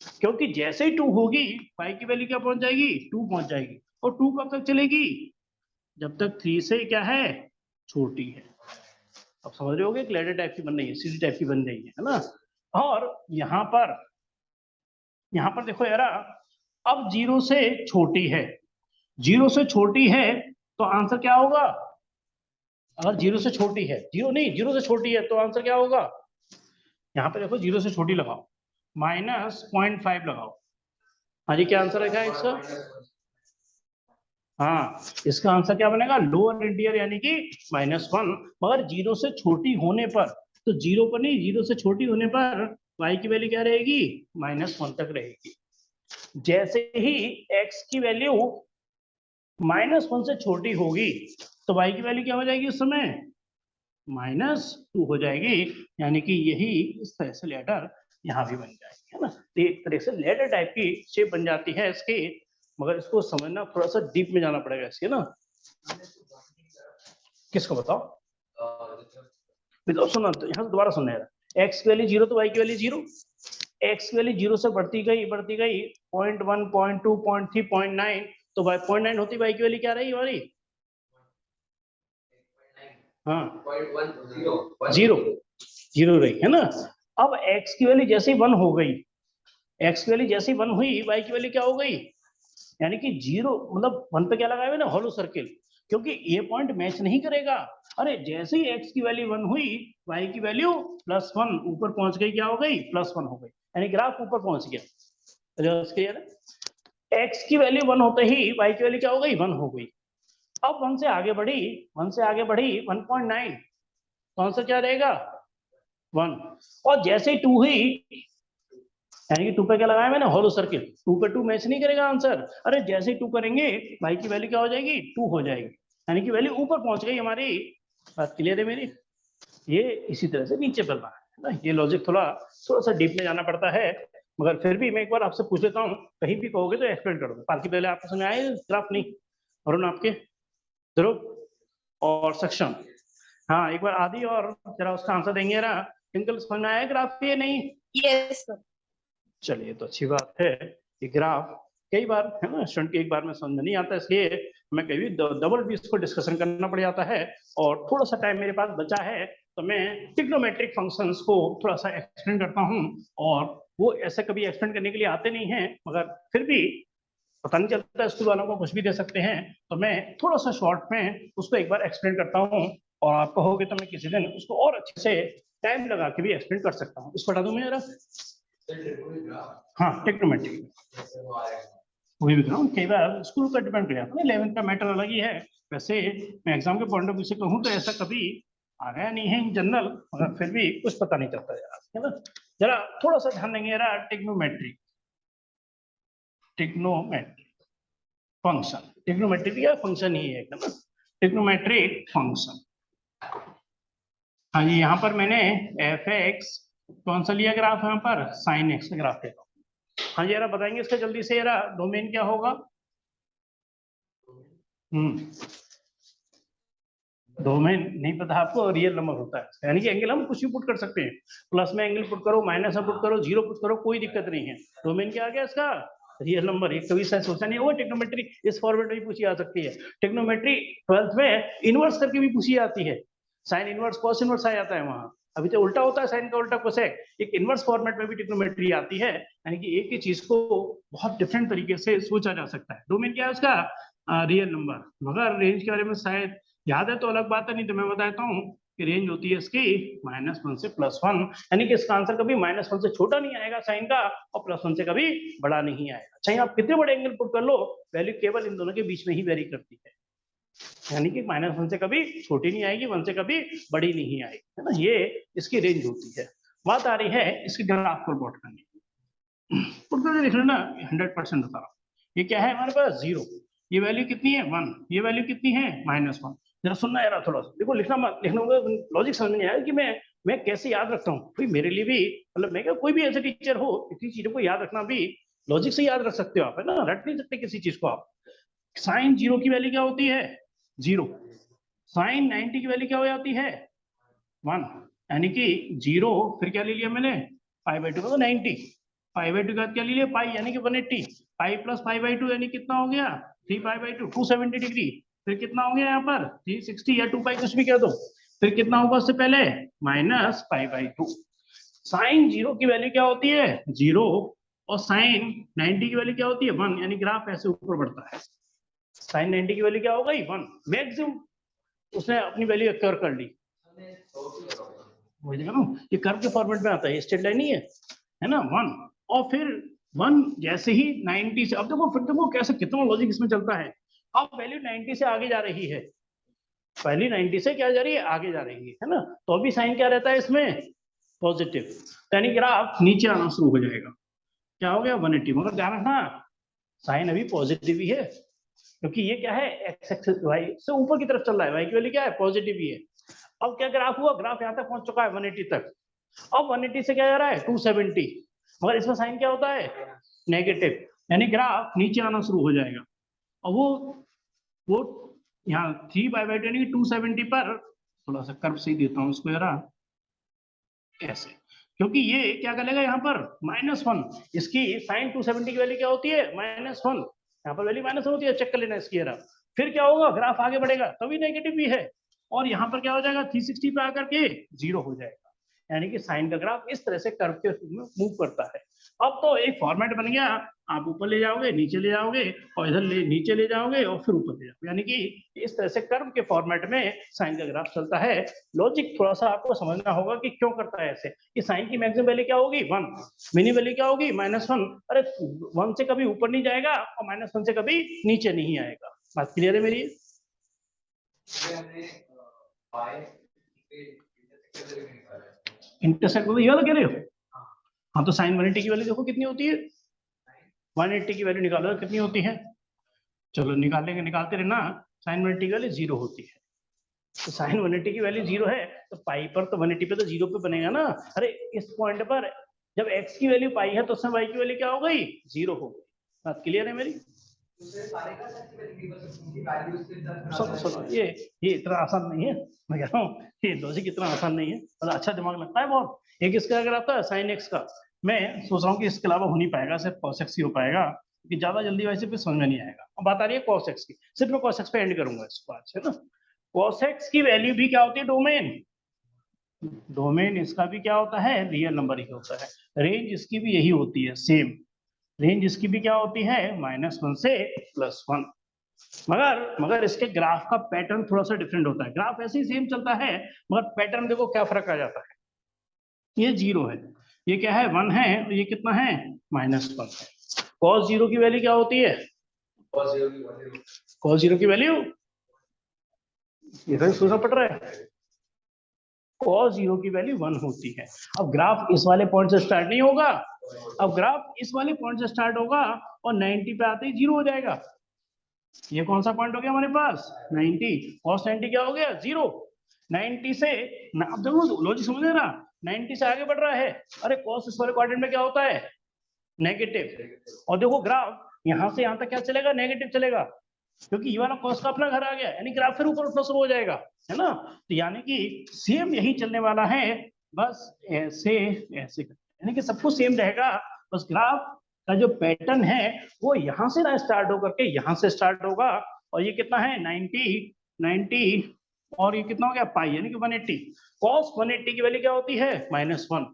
क्योंकि जैसे ही 2 होगी, y की वैल्यू क्या पहुंच जाएगी? 2 पहुंच जाएगी। और 2 कब तक चलेगी? जब तक 3 से क्या है? छोटी है। अब समझ रहे होगे, लैडर टाइप की बन रही है, सीधी टाइप की बन रही है ना। और यहाँ पर देखो यार, अब 0 से छोटी है, 0 से छोटी है तो आंसर क्या होगा? अगर 0 से छोटी है, 0 से छोटी है तो आंसर क्या होगा? यहाँ पे देखो 0 से छोटी लगाओ, -0.5 लगाओ। हाँ जी, क्या आंसर रखा है इसका? हाँ, इसका आंसर क्या बनेगा? लोअर इंटीजर, यानी कि -1। मगर 0 से छोटी होने पर, तो 0 पर नहीं, 0 से छोटी होने पर y की वैल्यू क्या रहेगी? -1 तक रहेगी। जैसे ही x की वैल्यू -1 से छोटी होगी तो y की वैल्यू क्या हो जाएगी उस समय? -2 हो जाएगी। यानी कि यही इस तरह से लेटर यहाँ भी बन जाएगी, है ना। तो एक तरह से लेटर टाइप की शेप बन जाती है इसकी, मगर इसको समझना थोड़ा सा डीप में जाना पड़ेगा इसके ना। किसको बताओ? सुनो तो यहाँ से दोबारा सुनना है। x की वैल्यू 0 तो y की वैल्यू 0। x की वैल्यू 0 से बढ़ती गई 0.1, 0.2, 0.3, 0.9, तो 0.9 होती y की वैल्यू क्या रही हमारी? हाँ, 0 रही, है ना। अब x की वैल्यू जैसे ही 1 हो गई, एक्स की वैल्यू जैसे ही 1 हुई वाई की वैल्यू क्या हो गई, यानी कि 0 मतलब 1 पे क्या लगाया हुआ है ना, होलो सर्किल, क्योंकि ये पॉइंट मैच नहीं करेगा। अरे जैसे ही एक्स की वैल्यू 1 हुई वाई की वैल्यू +1 ऊपर पहुंच गई, क्या हो गई, +1 हो गई, यानी ग्राफ ऊपर पहुंच गया। क्लियर है? एक्स की वैल्यू 1 होते ही वाई की वैल्यू क्या हो गई, 1 हो गई। अब 1 से आगे बढ़ी, 1 से आगे बढ़ी 1.9, तो आंसर क्या रहेगा 1। और जैसे ही 2 हुई, यानी कि 2 पे क्या लगाया मैंने, होलो सर्किल, 2 पे 2 मैच नहीं करेगा आंसर। अरे जैसे ही 2 करेंगे वाई की वैल्यू क्या हो जाएगी, 2 हो जाएगी, यानी कि वैल्यू ऊपर पहुंच गई हमारी। बात क्लियर है मेरी? ये इसी तरह से नीचे बढ़ना है ना, ये लॉजिक थोड़ा थोड़ा सा डीप में जाना पड़ता है, मगर फिर भी मैं एक बार आपसे पूछ लेता हूँ, कहीं भी कहोगे तो एक्सप्लेन कर दो। बाकी पहले आपको समझ आए ग्राफ नहीं, और आपके ध्रुव और सक्षम, हाँ एक बार आदि और जरा उसका आंसर देंगे ना, ट्विंकल समझ में आया ग्राफ ये नहीं? Yes sir. चलिए तो अच्छी बात है। ये ग्राफ कई बार है ना स्टूडेंट के एक बार में समझ में नहीं आता, इसलिए मैं कभी डबल भी इसको डिस्कशन करना पड़ जाता है। और थोड़ा सा टाइम मेरे पास बचा है तो मैं ट्रिग्नोमेट्रिक फंक्शंस को थोड़ा सा एक्सप्लेन करता हूँ, और वो ऐसे कभी एक्सप्लेन करने के लिए आते नहीं हैं, मगर फिर भी पता नहीं चलता स्कूल वालों को कुछ भी दे सकते हैं, तो मैं थोड़ा सा शॉर्ट में उसको एक बार एक्सप्लेन करता हूँ, और आप कहोगे तो मैं किसी दिन उसको और अच्छे से टाइम लगा के भी एक्सप्लेन कर सकता हूँ। इसको बता दूं मैं जरा, हाँ ट्रिग्नोमेट्रिक वही भी कराऊँ, कई बार स्कूल का डिपेंड कर जाता है, 11th का मैटर अलग ही है। वैसे मैं एग्जाम के पॉइंट ऑफ व्यू से कहूँ तो ऐसा कभी आ गया नहीं है इन जनरल, मगर फिर भी कुछ पता नहीं चलता यार, है ना। जरा थोड़ा सा ध्यान देंगे यार, ट्रिग्नोमेट्रिक फंक्शन, ट्रिग्नोमेट्रिक का फंक्शन ही है ना, ट्रिग्नोमेट्रिक फंक्शन। हाँ जी, यहाँ पर मैंने एफ एक्स कौन सा लिया ग्राफ, यहाँ पर साइन एक्स का ग्राफ लेता हूँ। हाँ जी यार बताएंगे इसका जल्दी से यार, डोमेन क्या होगा? डोमेन नहीं पता आपको, रियल नंबर होता है, यानी कि एंगल हम कुछ भी पुट कर सकते हैं, प्लस में एंगल पुट करो, माइनस में पुट करो, जीरो पुट करो, कोई दिक्कत नहीं है। डोमेन क्या आ गया इसका, रियल नंबर। एक कभी शायद सोचा नहीं होगा ट्रिग्नोमेट्री इस फॉर्मेट में भी पूछी जा सकती है। ट्रिग्नोमेट्री 12th में इनवर्स करके भी पूछी जाती है, साइन इनवर्स कॉस इनवर्स आ जाता है वहां, अभी तो उल्टा होता है साइन का उल्टा कोसेक, एक इनवर्स फॉर्मेट में भी ट्रिग्नोमेट्री आती है, यानी कि एक ही चीज को बहुत डिफरेंट तरीके से सोचा जा सकता है। डोमेन क्या है उसका, रियल नंबर। मगर रेंज के बारे में शायद याद है तो अलग बात है, नहीं तो मैं बताता हूँ कि रेंज होती है इसकी -1 से +1, यानी कि इसका आंसर कभी -1 से छोटा नहीं आएगा साइन का, और +1 से कभी बड़ा नहीं आएगा। चाहे आप कितने बड़े एंगल पुट कर लो, वैल्यू केवल इन दोनों के बीच में ही वेरी करती है, यानी कि -1 से कभी छोटी नहीं आएगी, 1 से कभी बड़ी नहीं आएगी, है ना। ये इसकी रेंज होती है। बात आ रही है इसके ग्राफ को प्लॉट करने की, पुट करके लिख लेना, 100% बता रहा हूँ। ये क्या है हमारे पास 0, ये वैल्यू कितनी है 1, ये वैल्यू कितनी है -1। जरा सुनना यार थोड़ा सा, देखो लिखना मत, लिखना होगा लॉजिक समझ में नहीं आया कि मैं कैसे याद रखता हूँ, कोई मेरे लिए भी मतलब मैं क्या कोई भी ऐसे टीचर हो, इतनी चीजों को याद रखना भी लॉजिक से याद रख सकते हो आप, है ना, रट नहीं सकते किसी चीज को आप। साइन 0 की वैल्यू क्या होती है 0, साइन 90 की वैल्यू क्या हो जाती है 1, यानी कि 0 फिर क्या ले लिया मैंने π/2 का 90, π/2 का क्या ले लिया पाई, यानी कि 180, पाई प्लस π/2 यानी कितना हो गया 3π/2, 270 डिग्री, फिर कितना हो गया यहाँ पर 360 या 2π कुछ भी कह दो, फिर कितना होगा उससे पहले -π/2। साइन 0 की वैल्यू क्या होती है 0, और साइन 90 की वैल्यू क्या होती है 1, यानी ग्राफ ऐसे ऊपर बढ़ता है। साइन 90 की वैल्यू क्या हो गई 1, मैक्सिमम उसने अपनी वैल्यू एक्योर कर ली, वही देखा ना, ये कर्व के फॉर्मेट में आता है, स्ट्रेट लाइन नहीं है ना 1, और फिर 1 जैसे ही 90 से, अब देखो फिर देखो कैसे कितना लॉजिक इसमें चलता है। अब वैल्यू 90 से आगे जा रही है, पहली 90 से क्या जा रही है आगे जा रही है ना, तो अभी साइन क्या रहता है इसमें पॉजिटिव, यानी ग्राफ नीचे आना शुरू हो जाएगा। क्या हो गया 180, मगर ध्यान रखना साइन अभी पॉजिटिव ही है, क्योंकि ये क्या है एक्स एक्सिस वाई से ऊपर की तरफ चल रहा है, वाई की वैल्यू क्या है पॉजिटिव ही है। अब क्या ग्राफ हुआ, ग्राफ यहाँ तक पहुंच चुका है 180 तक, अब 180 से क्या जा रहा है 270, मगर इसमें साइन क्या होता है नेगेटिव, यानी ग्राफ नीचे आना शुरू हो जाएगा। और वो यहाँ 3π/2 यानी कि 270 पर, थोड़ा सा कर्व सही देता हूँ इसको जरा ऐसे, क्योंकि ये क्या करेगा यहाँ पर -1, इसकी साइन 270 की वैल्यू क्या होती है -1, यहाँ पर वैल्यू -1 होती है, चेक कर लेना इसकी जरा। फिर क्या होगा ग्राफ आगे बढ़ेगा, तभी नेगेटिव भी है, और यहाँ पर क्या हो जाएगा 360 पे आकर के 0 हो जाएगा, यानी कि साइन का ग्राफ इस तरह से कर्व के रूप में मूव करता है। अब तो एक फॉर्मेट बन गया, आप ऊपर ले जाओगे, नीचे ले जाओगे, और इधर नीचे ले जाओगे और फिर ऊपर ले जाओगे, यानी कि इस तरह से कर्व के फॉर्मेट में साइन का ग्राफ चलता है। लॉजिक थोड़ा सा आपको समझना होगा कि क्यों करता है ऐसे, कि साइन की मैक्सिमम वैल्यू क्या होगी 1, मिनी वैल्यू क्या होगी -1। अरे 1 से कभी ऊपर नहीं जाएगा और -1 से कभी नीचे नहीं आएगा। बात क्लियर है मेरी? इंटरसेक्ट को ये वाला कह रहे हो? हाँ, तो साइन 180 की वैल्यू देखो कितनी होती है, 180 की वैल्यू निकालो कितनी होती है। चलो निकालेंगे, निकालते रहना। साइन 180 की वैल्यू 0 होती है, तो साइन 180 की वैल्यू 0 है तो पाई पर तो 180 पे तो 0 पे बनेगा ना। अरे इस पॉइंट पर जब x की वैल्यू पाई है तो उसमें y की वैल्यू क्या हो गई, 0 हो गई। बात क्लियर है मेरी? सुनो ये इतना आसान नहीं है, मैं कह रहा हूँ ये लॉजिक इतना आसान नहीं है, मतलब अच्छा दिमाग लगता है बहुत। एक इसका अगर आता है साइन x का, मैं सोच रहा हूँ कि इसके अलावा हो नहीं पाएगा, सिर्फ cos x ही हो पाएगा, क्योंकि ज्यादा जल्दी वैसे फिर समझ में नहीं आएगा। अब बात आ रही है cos x की, सिर्फ मैं cos x पे एंड करूंगा इसको आज, है ना। cos x की वैल्यू भी क्या होती है, डोमेन इसका भी क्या होता है, रियल नंबर ही होता है। रेंज इसकी भी यही होती है, सेम रेंज इसकी भी क्या होती है, -1 से +1। मगर इसके ग्राफ का पैटर्न थोड़ा सा डिफरेंट होता है। ग्राफ ऐसे ही सेम चलता है, मगर पैटर्न देखो क्या फर्क आ जाता है। ये 0 है, ये क्या है 1 है, और ये कितना है -1 है। cos 0 की वैल्यू क्या होती है, cos 0 की वैल्यू इधर सोचना पड़ रहा है, cos 0 की वैल्यू 1 होती है। अब ग्राफ इस वाले पॉइंट से स्टार्ट नहीं होगा, अब ग्राफ इस वाले पॉइंट से स्टार्ट होगा और 90 पे आते ही 0 हो जाएगा। ये कौन सा पॉइंट हो गया हमारे पास, 90। cos 90 क्या हो गया, 0। 90 से अब देखो लॉजिक समझ रहे ना, 90 से आगे बढ़ रहा है। अरे cos इस वाले क्वाड्रेंट में क्या होता है, नेगेटिव। और देखो ग्राफ यहाँ से यहाँ तक क्या चलेगा, नेगेटिव चलेगा, क्योंकि ये वाला cos का अपना घर आ गया, यानी ग्राफ फिर ऊपर उठना शुरू हो जाएगा, है ना। तो यानी कि सेम यही चलने वाला है, बस ऐसे ऐसे, यानी कि सब कुछ सेम रहेगा, बस ग्राफ का जो पैटर्न है वो यहाँ से ना स्टार्ट होकर के यहाँ से स्टार्ट होगा। और ये कितना है 90 और ये कितना हो गया पाई, यानी कि 180। cos 180 की वैल्यू क्या होती है, -1,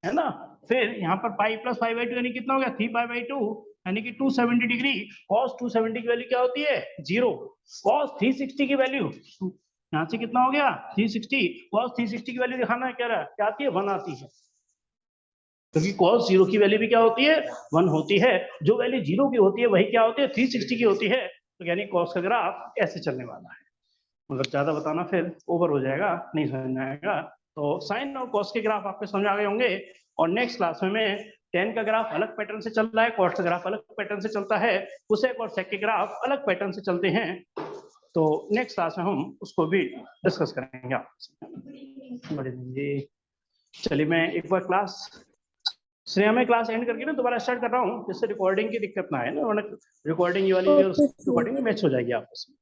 है ना। फिर यहाँ पर पाई प्लस पाई/2 यानी कितना हो गया 3π/2, यानी कि 270 डिग्री। cos 270 की वैल्यू क्या होती है, 0। cos 360 की वैल्यू यहाँ से कितना हो गया 360। cos 360 की वैल्यू दिखाना है, क्या आती है 1 आती है, क्योंकि cos 0 की वैल्यू भी क्या होती है 1 होती है। जो वैल्यू 0 की होती है वही क्या होती है 360 की होती है। तो यानी cos का ग्राफ ऐसे चलने वाला है, मतलब ज्यादा बताना फिर ओवर हो जाएगा, नहीं समझ में आएगा। तो साइन और cos के ग्राफ आपके समझ आ गए होंगे। और नेक्स्ट क्लास में मैं tan का ग्राफ अलग पैटर्न से चल रहा है, cos का ग्राफ अलग पैटर्न से चलता है, cosec और sec के ग्राफ अलग पैटर्न से चलते हैं। तो नेक्स्ट क्लास में हम उसको भी डिस्कस करेंगे आपसे। चलिए मैं एक बार क्लास श्रेया में क्लास एंड करके ना दोबारा स्टार्ट कर रहा हूँ, जिससे रिकॉर्डिंग की दिक्कत ना आए ना, वरना रिकॉर्डिंग ये वाली रिकॉर्डिंग मैच हो जाएगी आपस में।